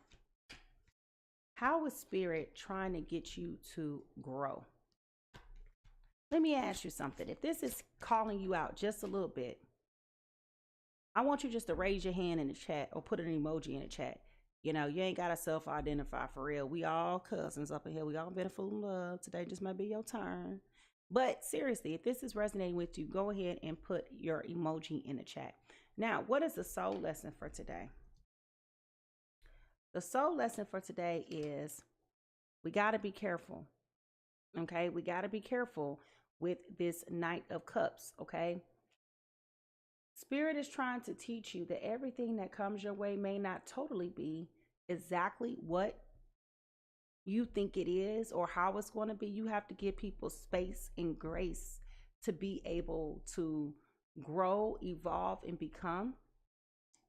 how is Spirit trying to get you to grow? Let me ask you something. If this is calling you out just a little bit, I want you just to raise your hand in the chat or put an emoji in the chat. You ain't got to self-identify for real. We all cousins up in here. We all been a fool in love. Today just might be your turn. But seriously, if this is resonating with you, go ahead and put your emoji in the chat. Now, what is the soul lesson for today? The soul lesson for today is we got to be careful. Okay, we got to be careful with this Knight of Cups. Okay, Spirit is trying to teach you that everything that comes your way may not totally be exactly what you think it is or how it's going to be. You have to give people space and grace to be able to grow, evolve, and become,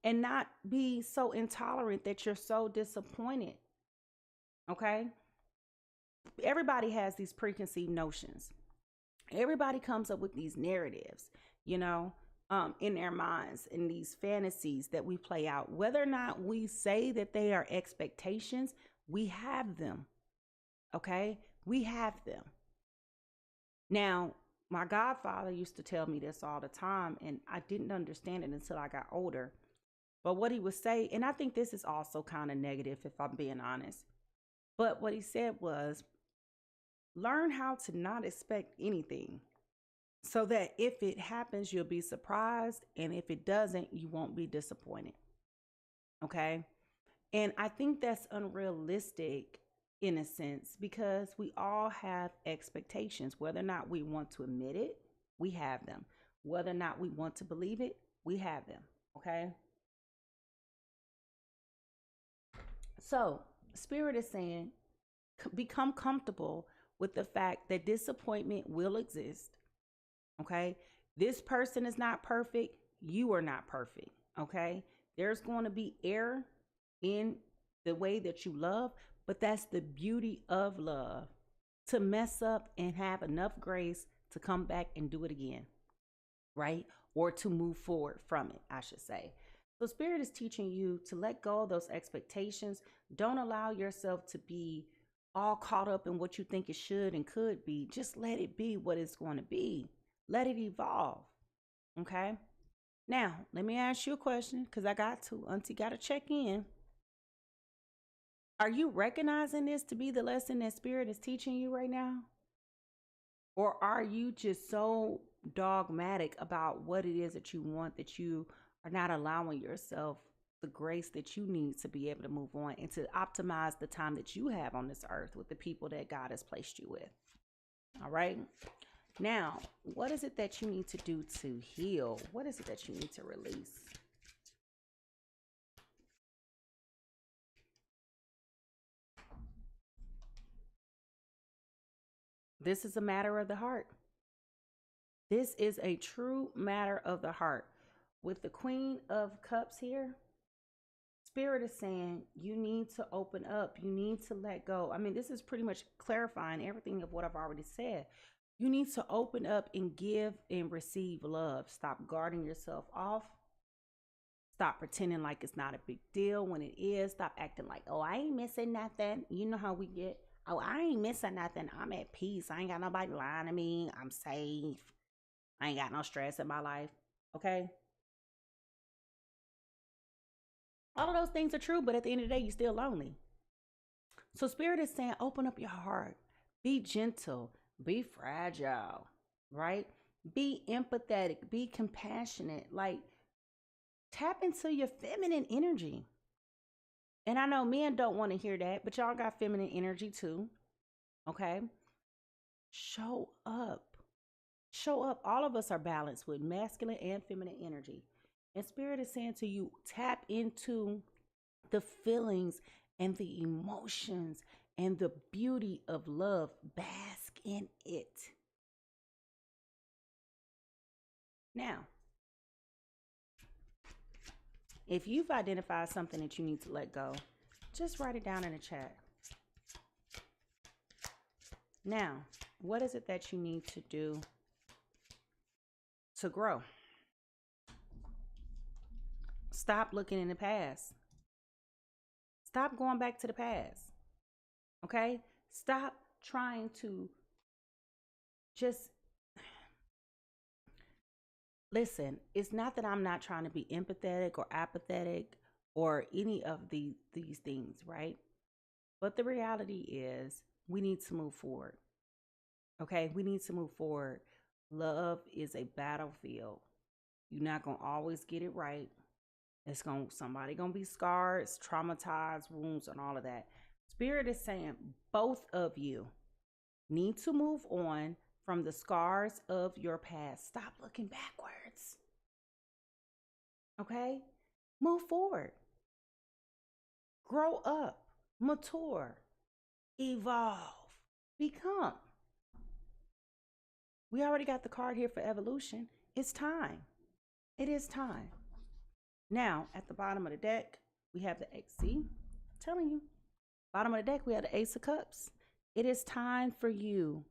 and not be so intolerant that you're so disappointed. Okay. Everybody has these preconceived notions. Everybody comes up with these narratives, in their minds, in these fantasies that we play out. Whether or not we say that they are expectations, we have them. Okay. We have them. Now, my godfather used to tell me this all the time, and I didn't understand it until I got older. But what he would say, and I think this is also kind of negative if I'm being honest, but what he said was, learn how to not expect anything so that if it happens, you'll be surprised. And if it doesn't, you won't be disappointed. Okay. And I think that's unrealistic in a sense, because we all have expectations. Whether or not we want to admit it, we have them. Whether or not we want to believe it, we have them. Okay. So Spirit is saying, become comfortable with the fact that disappointment will exist. Okay. This person is not perfect. You are not perfect. Okay. There's going to be error in the way that you love, but that's the beauty of love, to mess up and have enough grace to come back and do it again. Right. Or to move forward from it, I should say. So Spirit is teaching you to let go of those expectations. Don't allow yourself to be all caught up in what you think it should and could be. Just let it be what it's going to be. Let it evolve. Okay. Now, let me ask you a question, because I got to. Auntie got to check in. Are you recognizing this to be the lesson that Spirit is teaching you right now? Or are you just so dogmatic about what it is that you want that you are not allowing yourself the grace that you need to be able to move on and to optimize the time that you have on this earth with the people that God has placed you with? All right. Now, what is it that you need to do to heal? What is it that you need to release? This is a matter of the heart. This is a true matter of the heart. With the Queen of Cups here, Spirit is saying you need to open up. You need to let go. I mean, this is pretty much clarifying everything of what I've already said. You need to open up and give and receive love. Stop guarding yourself off. Stop pretending like it's not a big deal when it is. Stop acting like, oh, I ain't missing nothing. You know how we get, oh, I ain't missing nothing. I'm at peace. I ain't got nobody lying to me. I'm safe. I ain't got no stress in my life. Okay? All of those things are true, but at the end of the day, you're still lonely. So Spirit is saying, open up your heart, be gentle, be fragile, right? Be empathetic, be compassionate, like tap into your feminine energy. And I know men don't want to hear that, but y'all got feminine energy too. Okay? Show up. Show up. All of us are balanced with masculine and feminine energy. And Spirit is saying to you, tap into the feelings and the emotions and the beauty of love. Bask in it. Now, if you've identified something that you need to let go, just write it down in the chat. Now, what is it that you need to do to grow? Stop looking in the past. Stop going back to the past. Okay? Stop trying to just listen. It's not that I'm not trying to be empathetic or apathetic or any of these things, right? But the reality is we need to move forward. Okay? We need to move forward. Love is a battlefield. You're not going to always get it right. Somebody gonna be scarred, traumatized, wounds, and all of that. Spirit is saying both of you need to move on from the scars of your past. Stop looking backwards. Okay? Move forward. Grow up, mature, evolve, become. We already got the card here for evolution. It's time. It is time. Now, at the bottom of the deck, we have the Ace. See, I'm telling you. Bottom of the deck, we have the Ace of Cups. It is time for you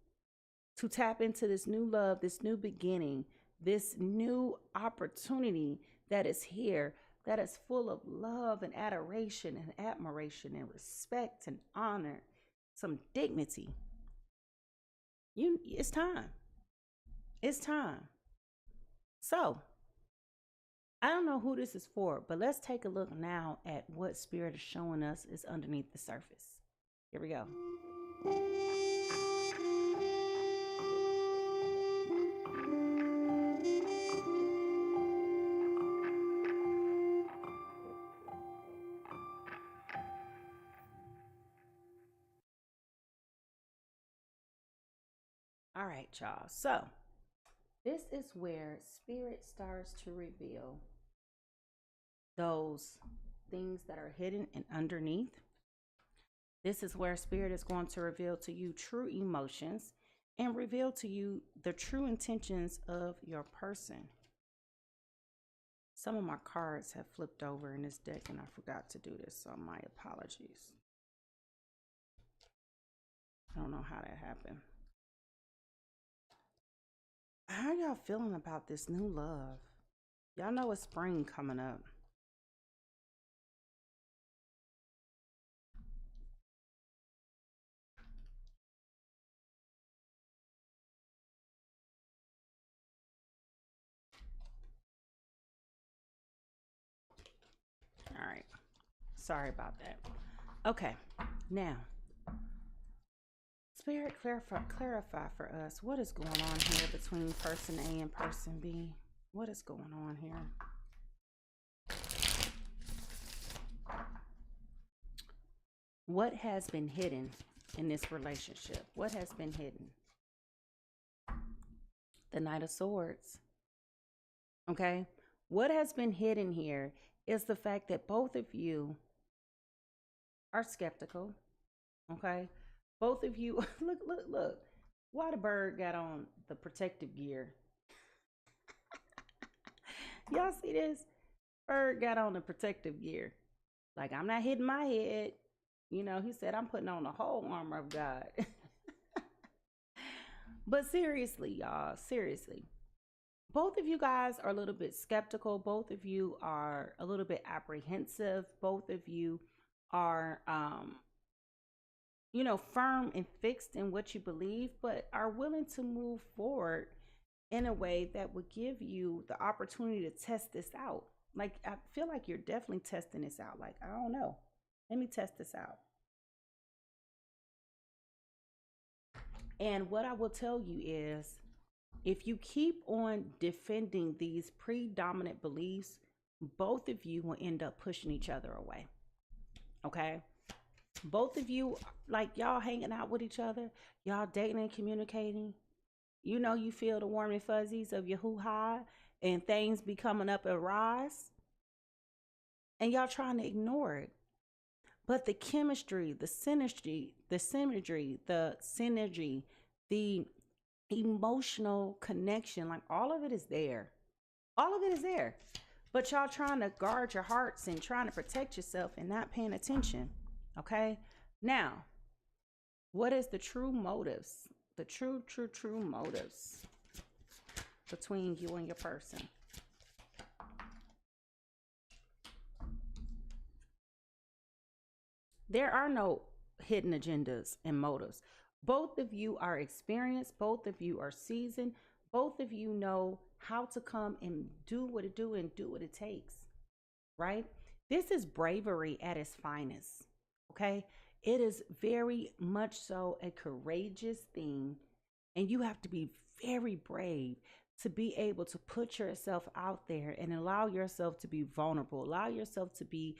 to tap into this new love, this new beginning, this new opportunity that is here, that is full of love and adoration and admiration and respect and honor, some dignity. It's time. It's time. So, I don't know who this is for, but let's take a look now at what Spirit is showing us is underneath the surface. Here we go. All right, y'all. So, this is where Spirit starts to reveal those things that are hidden and underneath. This is where Spirit is going to reveal to you true emotions and reveal to you the true intentions of your person. Some of my cards have flipped over in this deck and I forgot to do this, so my apologies. I don't know how that happened. How y'all feeling about this new love? Y'all know it's spring coming up. All right. Sorry about that. Okay. Now, Spirit, clarify for us what is going on here between person A and person B. What is going on here? What has been hidden in this relationship? What has been hidden? The Knight of Swords. Okay? What has been hidden here is the fact that both of you are skeptical. Okay? Both of you, look. Why the bird got on the protective gear? Y'all see this? Bird got on the protective gear. Like, I'm not hitting my head. You know, he said, I'm putting on the whole armor of God. But seriously, y'all, seriously. Both of you guys are a little bit skeptical. Both of you are a little bit apprehensive. Both of you are, firm and fixed in what you believe, but are willing to move forward in a way that would give you the opportunity to test this out. Like, I feel like you're definitely testing this out. Like, I don't know. Let me test this out. And what I will tell you is, if you keep on defending these predominant beliefs, both of you will end up pushing each other away. Okay? Both of you, like, y'all hanging out with each other, y'all dating and communicating. You know, you feel the warm and fuzzies of your hoo-ha, and things be coming up and rise, and y'all trying to ignore it. But the chemistry, the synergy, the emotional connection, like, all of it is there. All of it is there. But y'all trying to guard your hearts and trying to protect yourself and not paying attention. Okay? Now, what is the true motives? The true motives between you and your person? There are no hidden agendas and motives. Both of you are experienced. Both of you are seasoned. Both of you know how to come and do what it do and do what it takes, right? This is bravery at its finest, okay? It is very much so a courageous thing, and you have to be very brave to be able to put yourself out there and allow yourself to be vulnerable, allow yourself to be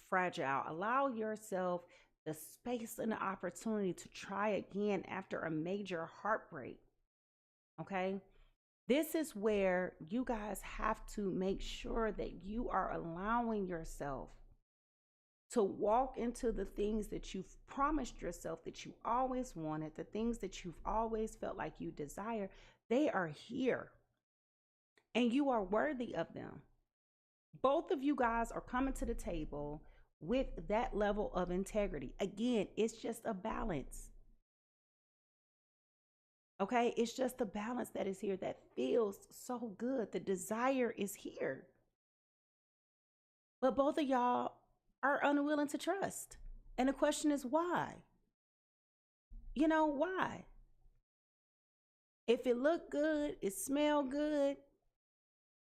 fragile, allow yourself the space and the opportunity to try again after a major heartbreak. Okay, this is where you guys have to make sure that you are allowing yourself to walk into the things that you've promised yourself that you always wanted, the things that you've always felt like you desire. They are here and you are worthy of them. Both of you guys are coming to the table with that level of integrity. Again, it's just a balance. Okay, it's just a balance that is here that feels so good. The desire is here. But both of y'all are unwilling to trust. And the question is why? You know, why? If it look good, it smell good,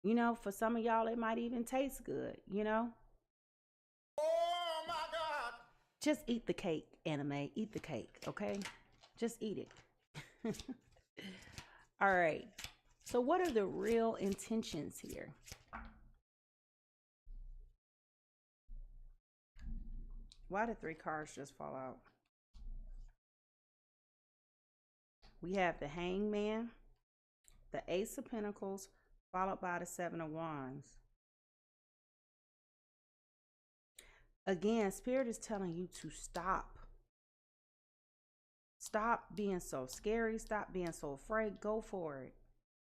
you know, for some of y'all, it might even taste good, you know? Oh my God. Just eat the cake, anime. Eat the cake, okay? Just eat it. All right. So what are the real intentions here? Why did 3 cards just fall out? We have the Hangman, the Ace of Pentacles, followed by the 7 of Wands. Again, Spirit is telling you to stop. Stop being so scary. Stop being so afraid. Go for it.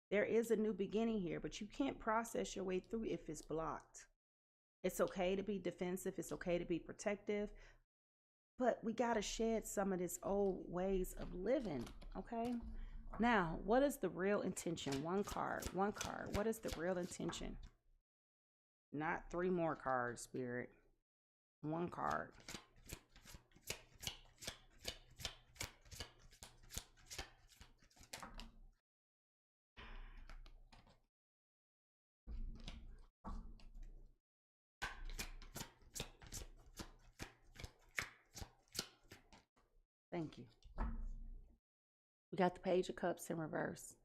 There is a new beginning here, but you can't process your way through if it's blocked. It's okay to be defensive. It's okay to be protective. But we got to shed some of this old ways of living, okay? Now, what is the real intention? One card. What is the real intention? Not 3 more cards, Spirit. 1 card. Thank you. We got the Page of Cups in reverse.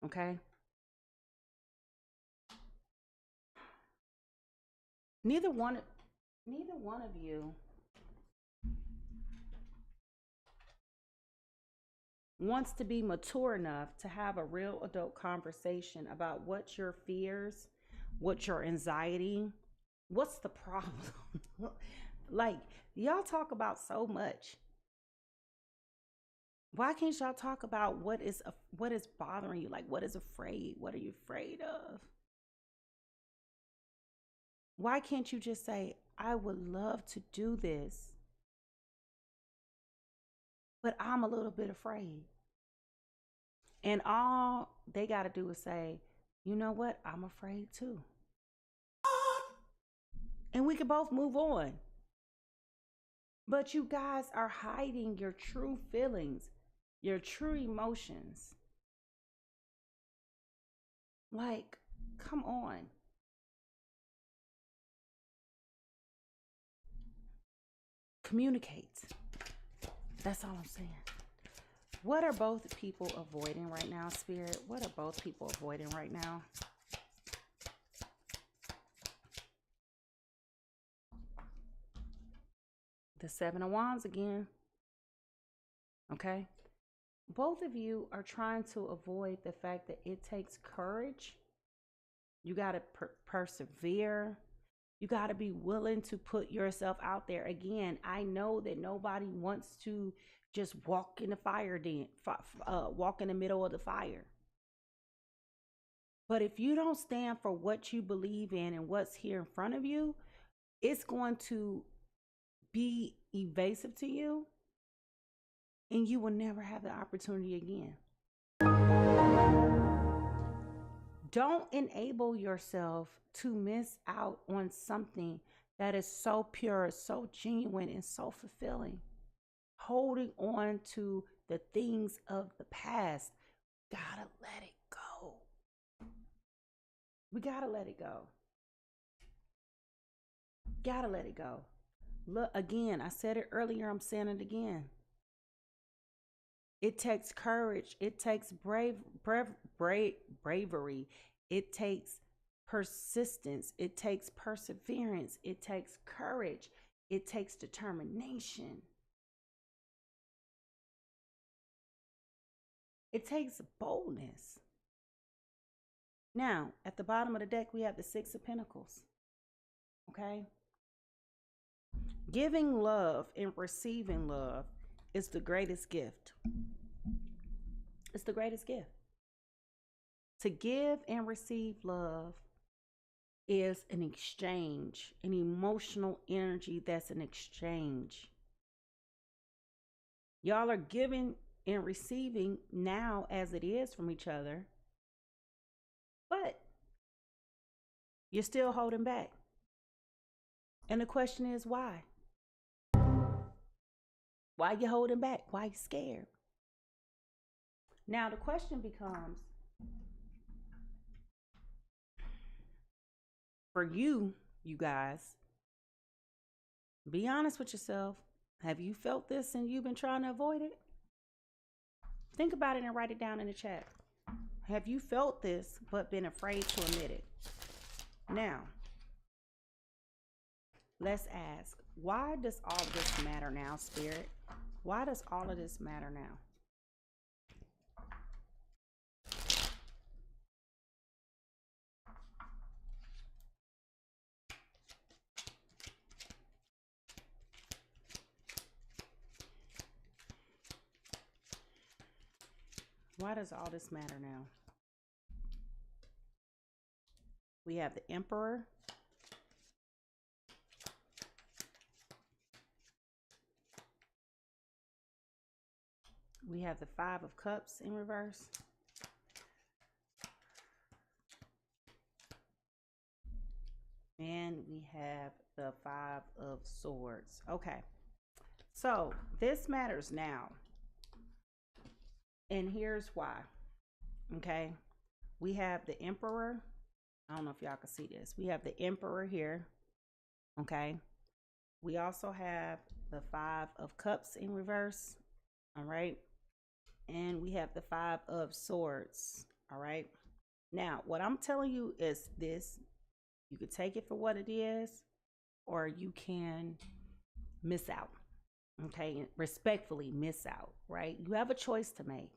Okay? Neither one of you wants to be mature enough to have a real adult conversation about what your fears, what your anxiety, what's the problem? Like, y'all talk about so much. Why can't y'all talk about what is bothering you? Like, what is afraid? What are you afraid of? Why can't you just say, I would love to do this, but I'm a little bit afraid? And all they got to do is say, you know what? I'm afraid too. And we can both move on. But you guys are hiding your true feelings, your true emotions. Like, Come on. Communicate. That's all I'm saying. What are both people avoiding right now, Spirit? What are both people avoiding right now? The Seven of Wands again. Okay. Both of you are trying to avoid the fact that it takes courage. You got to persevere. You got to be willing to put yourself out there. Again, I know that nobody wants to just walk in the fire, walk in the middle of the fire. But if you don't stand for what you believe in and what's here in front of you, it's going to be evasive to you, and you will never have the opportunity again. Don't enable yourself to miss out on something that is so pure, so genuine, and so fulfilling. Holding on to the things of the past, gotta let it go. We gotta let it go. Gotta let it go. Look, again, I said it earlier, I'm saying it again. It takes courage. It takes bravery. It takes persistence. It takes perseverance. It takes courage. It takes determination. It takes boldness. Now, at the bottom of the deck, we have the Six of Pentacles. Okay? Giving love and receiving love is the greatest gift. It's the greatest gift. To give and receive love is an exchange, an emotional energy that's an exchange. Y'all are giving and receiving now as it is from each other, but you're still holding back. And the question is, why? Why are you holding back? Why are you scared? Now the question becomes, for you guys, be honest with yourself. Have you felt this and you've been trying to avoid it? Think about it and write it down in the chat. Have you felt this but been afraid to admit it? Now, let's ask, why does all of this matter now, Spirit? Why does all of this matter now? Why does all this matter now? We have the Emperor. We have the Five of Cups in reverse. And we have the Five of Swords. Okay. So this matters now. And here's why. Okay. We have the Emperor. I don't know if y'all can see this. We have the Emperor here. Okay. We also have the Five of Cups in reverse. All right. And we have the Five of Swords. All right. Now, what I'm telling you is this. You could take it for what it is, or you can miss out. Okay. Respectfully miss out. Right. You have a choice to make.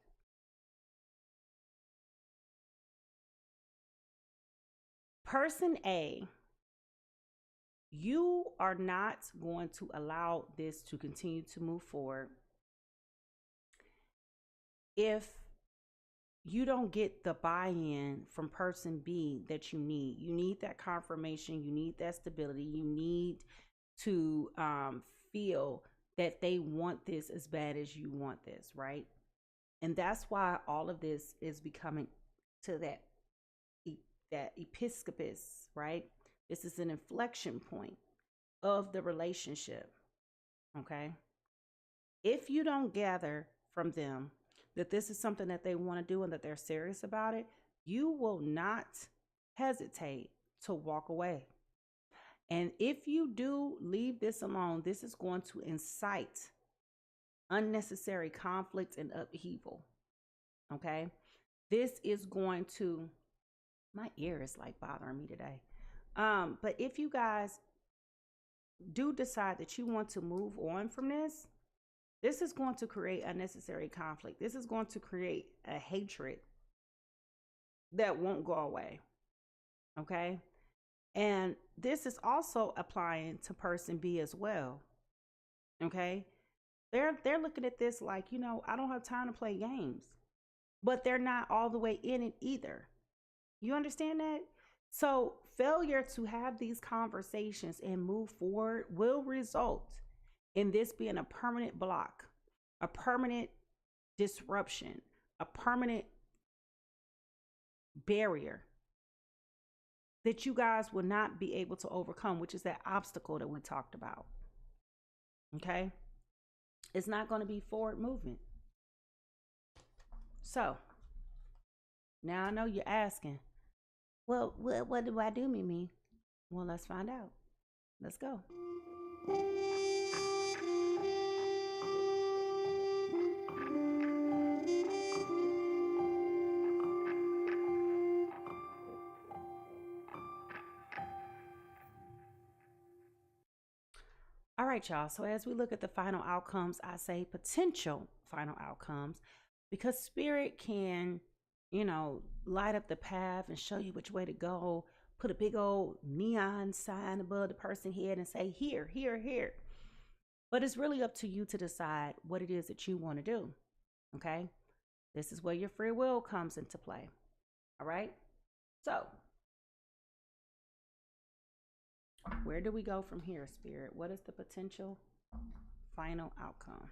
Person A, you are not going to allow this to continue to move forward if you don't get the buy-in from person B that you need. You need that confirmation. You need that stability. You need to feel that they want this as bad as you want this, right? And that's why all of this is becoming to that episcopus, right? This is an inflection point of the relationship. Okay. If you don't gather from them that this is something that they want to do and that they're serious about it, you will not hesitate to walk away. And if you do leave this alone, this is going to incite unnecessary conflict and upheaval. Okay? This is going to, my ear is like bothering me today. But if you guys do decide that you want to move on from this, this is going to create unnecessary conflict. This is going to create a hatred that won't go away. Okay? And this is also applying to person B as well. Okay? They're looking at this like, you know, I don't have time to play games. But they're not all the way in it either. You understand that? So failure to have these conversations and move forward will result in this being a permanent block, a permanent disruption, a permanent barrier that you guys will not be able to overcome, which is that obstacle that we talked about. Okay? It's not going to be forward movement. So, now I know you're asking, well, what do I do, Mimi? Well, let's find out. Let's go. All right, y'all. So as we look at the final outcomes, I say potential final outcomes, because spirit can, you know, light up the path and show you which way to go, put a big old neon sign above the person's head and say, here, here, here. But it's really up to you to decide what it is that you want to do. Okay? This is where your free will comes into play. All right? So, where do we go from here, Spirit? What is the potential final outcome?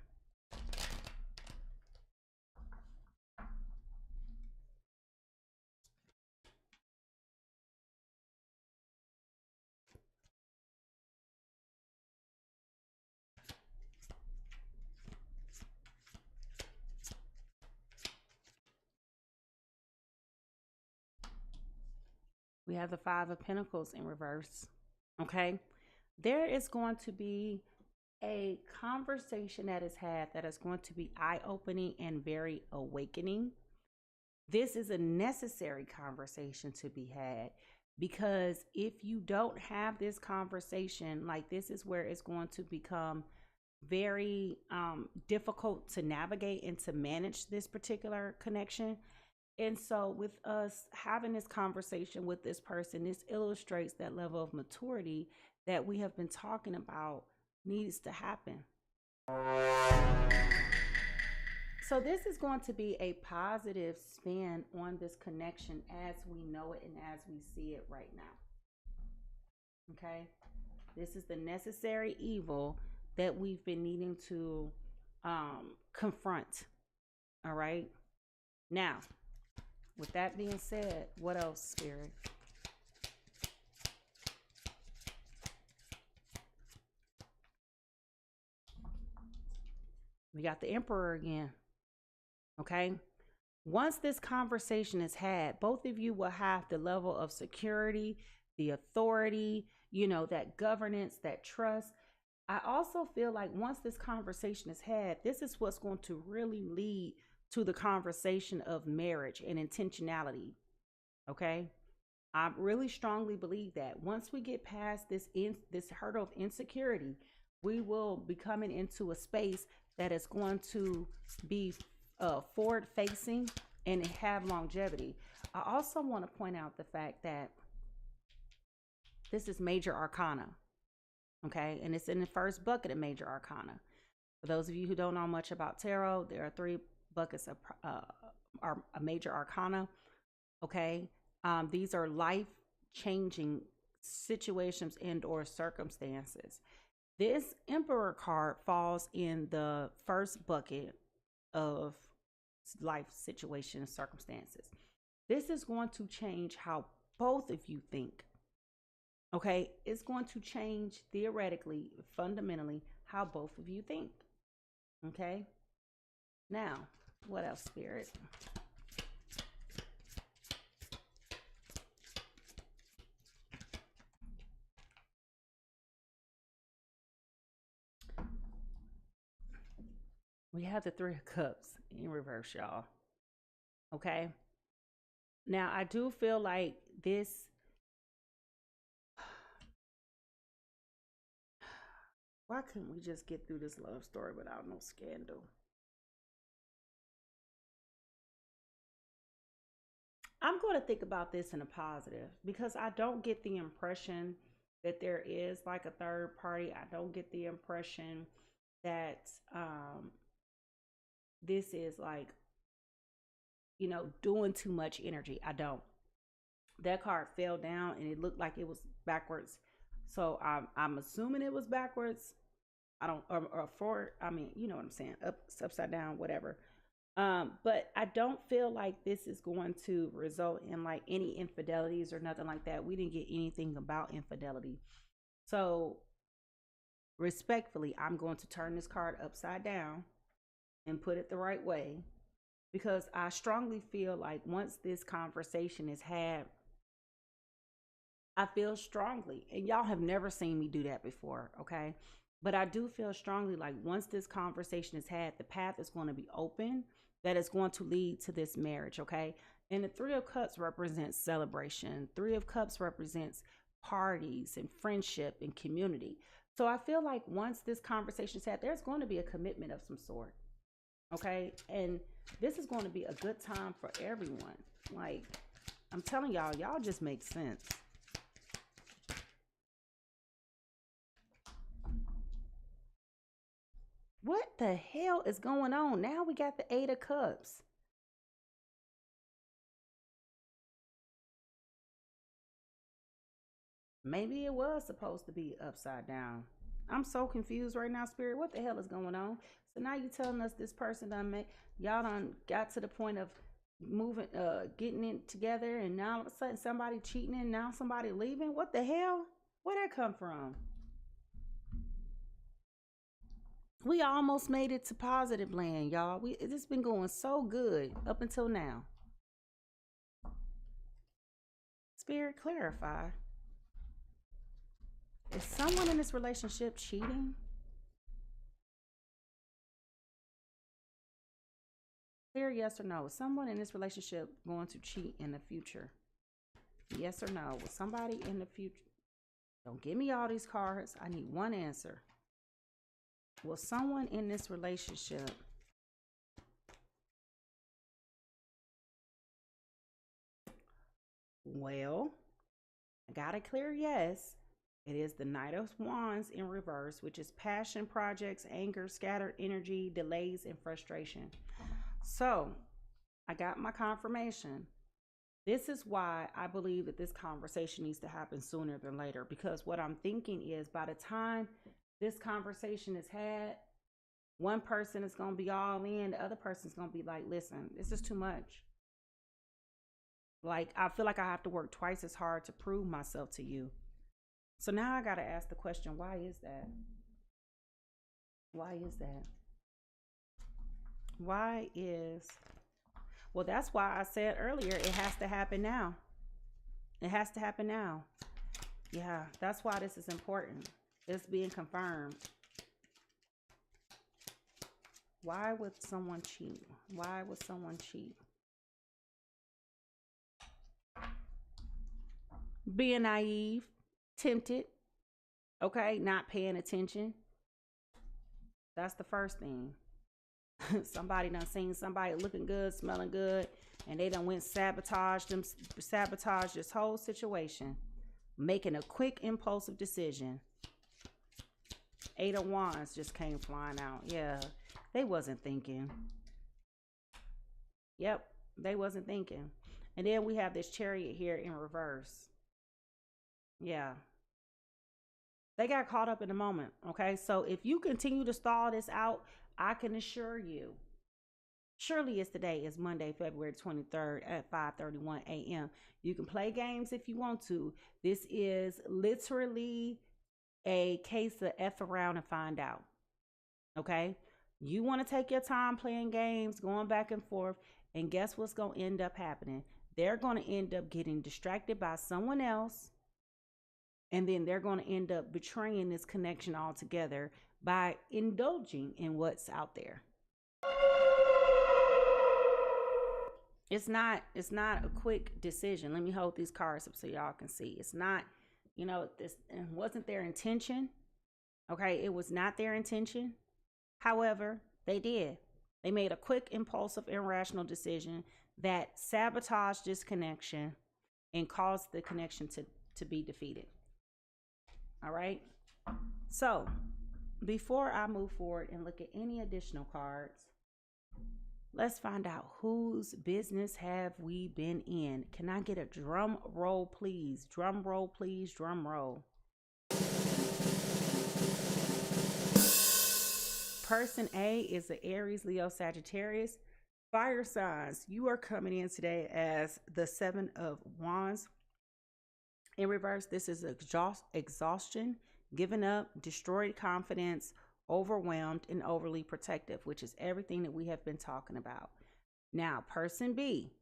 We have the Five of Pentacles in reverse. Okay? There is going to be a conversation that is had that is going to be eye-opening and very awakening. This is a necessary conversation to be had, because if you don't have this conversation, like, this is where it's going to become very difficult to navigate and to manage this particular connection. And so with us having this conversation with this person, this illustrates that level of maturity that we have been talking about needs to happen. So this is going to be a positive spin on this connection as we know it and as we see it right now. Okay? This is the necessary evil that we've been needing to confront. All right? Now, with that being said, what else, Spirit? We got the Emperor again. Okay? Once this conversation is had, both of you will have the level of security, the authority, you know, that governance, that trust. I also feel like once this conversation is had, this is what's going to really lead to the conversation of marriage and intentionality. Okay? I really strongly believe that once we get past this hurdle of insecurity, we will be coming into a space that is going to be forward facing and have longevity. I also want to point out the fact that this is major arcana. Okay? And it's in the first bucket of major arcana. For those of you who don't know much about tarot, there are 3 buckets of a major arcana. Okay? These are life-changing situations and or circumstances. This Emperor card falls in the first bucket of life situations, circumstances. This is going to change how both of you think. Okay? It's going to change theoretically, fundamentally, how both of you think. Okay? Now, what else, Spirit? We have the Three of Cups in reverse, y'all. Okay. Now, I do feel like this. Why couldn't we just get through this love story without no scandal? I'm going to think about this in a positive because I don't get the impression that there is like a third party. I don't get the impression that this is like, doing too much energy. I don't. That card fell down and it looked like it was backwards. So I'm assuming it was backwards. I don't, or forward. I mean, you know what I'm saying? Upside down, whatever. But I don't feel like this is going to result in like any infidelities or nothing like that. We didn't get anything about infidelity. So respectfully, I'm going to turn this card upside down and put it the right way, because I strongly feel like once this conversation is had, I feel strongly, and y'all have never seen me do that before, okay? But I do feel strongly like once this conversation is had, the path is going to be open, that is going to lead to this marriage, okay? And the Three of Cups represents celebration. Three of Cups represents parties and friendship and community. So I feel like once this conversation is had, there's going to be a commitment of some sort, okay? And this is going to be a good time for everyone. Like, I'm telling y'all, y'all just make sense. What the hell is going on? Now we got the Eight of Cups. Maybe it was supposed to be upside down. I'm so confused right now, Spirit. What the hell is going on? So now you're telling us this person y'all done got to the point of moving, getting it together, and now all of a sudden somebody cheating and now somebody leaving? What the hell? Where'd that come from? We almost made it to positive land, y'all. It's been going so good up until now. Spirit, clarify. Is someone in this relationship cheating? Clear yes or no. Is someone in this relationship going to cheat in the future? Yes or no? With somebody in the future? Don't give me all these cards. I need one answer. Will someone in this relationship well, I got a clear yes. It is the Knight of Wands in reverse, which is passion, projects, anger, scattered energy, delays, and frustration. So I got my confirmation. This is why I believe that this conversation needs to happen sooner than later, because what I'm thinking is by the time this conversation is had, one person is going to be all in, the other person's going to be like, listen, this is too much. Like, I feel like I have to work twice as hard to prove myself to you. So now I got to ask the question, why is that? Why is that? Well, that's why I said earlier, it has to happen now. It has to happen now. Yeah, that's why this is important. It's being confirmed. Why would someone cheat? Why would someone cheat? Being naive, tempted, okay, not paying attention. That's the first thing. Somebody done seen somebody looking good, smelling good, and they done went sabotage this whole situation, making a quick impulsive decision. Eight of Wands just came flying out. Yeah, they wasn't thinking. Yep, they wasn't thinking. And then we have this Chariot here in reverse. Yeah. They got caught up in the moment, okay? So if you continue to stall this out, I can assure you, surely it's today is Monday, February 23rd at 5:31 a.m. You can play games if you want to. This is literally a case of F around and find out. Okay? You want to take your time playing games, going back and forth, and guess what's going to end up happening? They're going to end up getting distracted by someone else, and then they're going to end up betraying this connection altogether by indulging in what's out there. It's not a quick decision. Let me hold these cards up so y'all can see. It's not, this wasn't their intention. Okay, it was not their intention. However, they did. They made a quick, impulsive, irrational decision that sabotaged this connection and caused the connection to be defeated. All right. So before I move forward and look at any additional cards, let's find out whose business have we been in. Can I get a drum roll, please? Drum roll, please. Drum roll. Person A is the Aries, Leo, Sagittarius. Fire signs, you are coming in today as the Seven of Wands. In reverse, this is exhaustion, giving up, destroyed confidence, overwhelmed, and overly protective, which is everything that we have been talking about. Now, person B.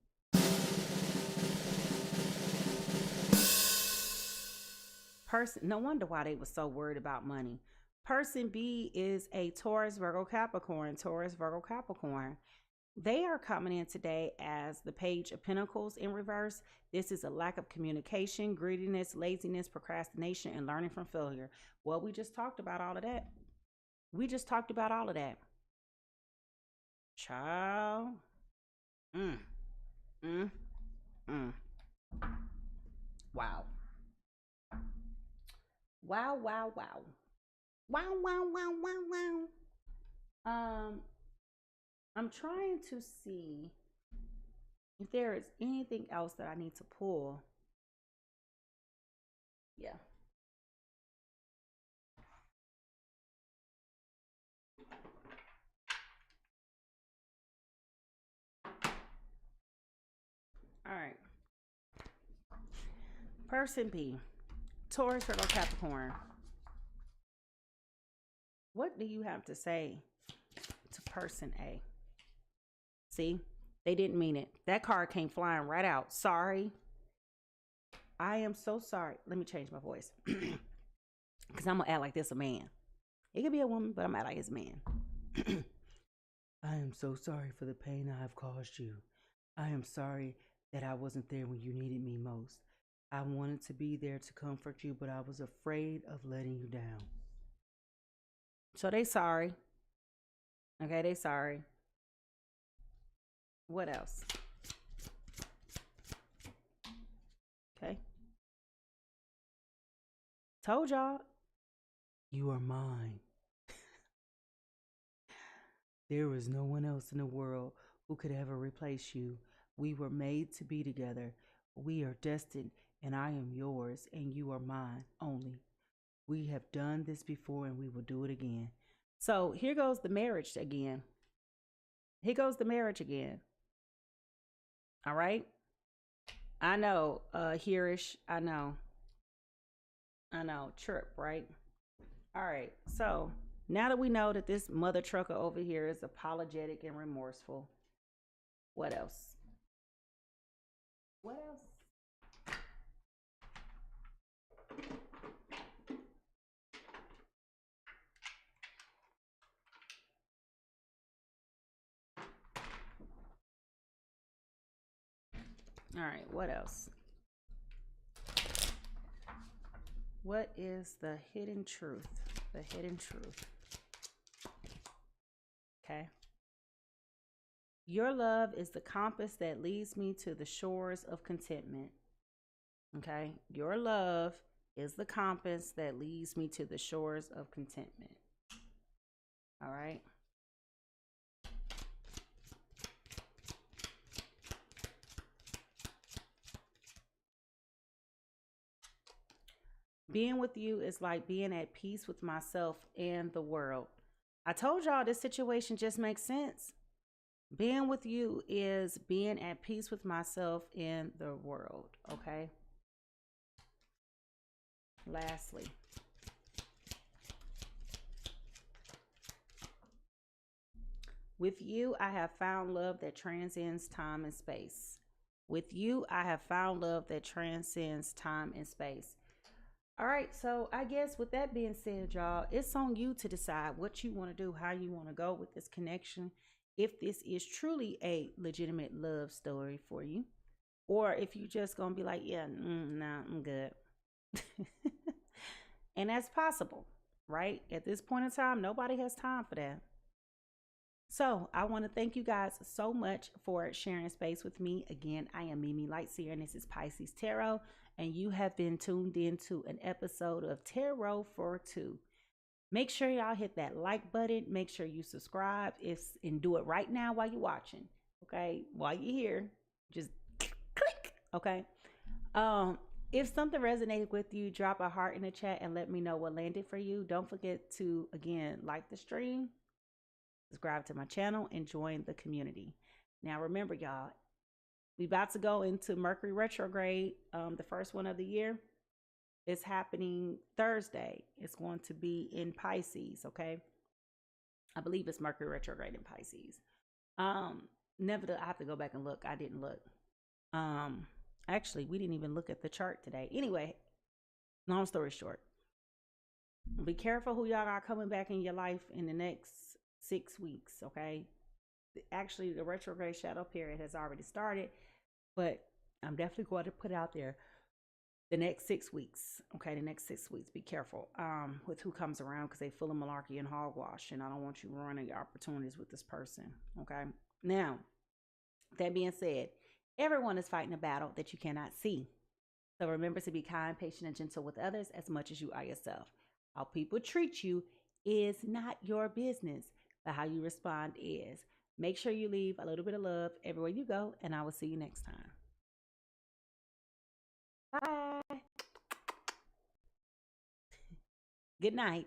No wonder why they were so worried about money. Person B is a Taurus, Virgo, Capricorn. Taurus, Virgo, Capricorn. They are coming in today as the Page of Pentacles in reverse. This is a lack of communication, greediness, laziness, procrastination, and learning from failure. Well, we just talked about all of that. Child. Wow. Wow, wow, wow. Wow, wow, wow, wow, wow. I'm trying to see if there is anything else that I need to pull. Yeah. All right. Person B, Taurus, Virgo, Capricorn. What do you have to say to person A? See, they didn't mean it. That card came flying right out. Sorry. I am so sorry. Let me change my voice. Because I'm going to act like this a man. It could be a woman, but I'm going to act like it's a man. I am so sorry for the pain I have caused you. I am sorry that I wasn't there when you needed me most. I wanted to be there to comfort you, but I was afraid of letting you down. So they sorry. Okay, they sorry. What else? Okay. Told y'all. You are mine. There was no one else in the world who could ever replace you. We were made to be together. We are destined, and I am yours, and you are mine only. We have done this before, and we will do it again. So here goes the marriage again. Here goes the marriage again. All right. I know, hereish. I know. Chirp, right? All right. So now that we know that this mother trucker over here is apologetic and remorseful, what else? What else? All right, what else? What is the hidden truth? The hidden truth. Okay. Your love is the compass that leads me to the shores of contentment. Okay. Your love is the compass that leads me to the shores of contentment. All right. Being with you is like being at peace with myself and the world. I told y'all this situation just makes sense. Being with you is being at peace with myself and the world. Okay. Lastly, with you, I have found love that transcends time and space. With you, I have found love that transcends time and space. All right, so I guess with that being said, y'all, it's on you to decide what you want to do, how you want to go with this connection. if this is truly a legitimate love story for you, or if you just gonna be like, yeah, nah, I'm good. And that's possible, right? At this point in time, nobody has time for that. So I want to thank you guys so much for sharing space with me. Again, I am Mimi Lightseer, and this is PiSeas Tarot, and you have been tuned into an episode of Tarot for Two. Make sure y'all hit that like button. Make sure you subscribe and do it right now while you're watching. Okay, while you're here, just click. Okay. If something resonated with you, drop a heart in the chat and let me know what landed for you. Don't forget to again like the stream, subscribe to my channel, and join the community. Now remember, y'all, we about to go into Mercury retrograde, the first one of the year. It's happening Thursday. It's going to be in PiSeas, okay? I believe it's Mercury retrograde in PiSeas. I have to go back and look. I didn't look. Actually, we didn't even look at the chart today. Anyway, long story short, be careful who y'all got coming back in your life in the next 6 weeks, okay? Actually, the retrograde shadow period has already started, but I'm definitely going to put out there the next 6 weeks. Okay, the next 6 weeks. Be careful with who comes around, because they full of malarkey and hogwash, and I don't want you ruining your opportunities with this person. Okay. Now, that being said, everyone is fighting a battle that you cannot see. So remember to be kind, patient, and gentle with others as much as you are yourself. How people treat you is not your business, but how you respond is. Make sure you leave a little bit of love everywhere you go, and I will see you next time. Bye. Good night.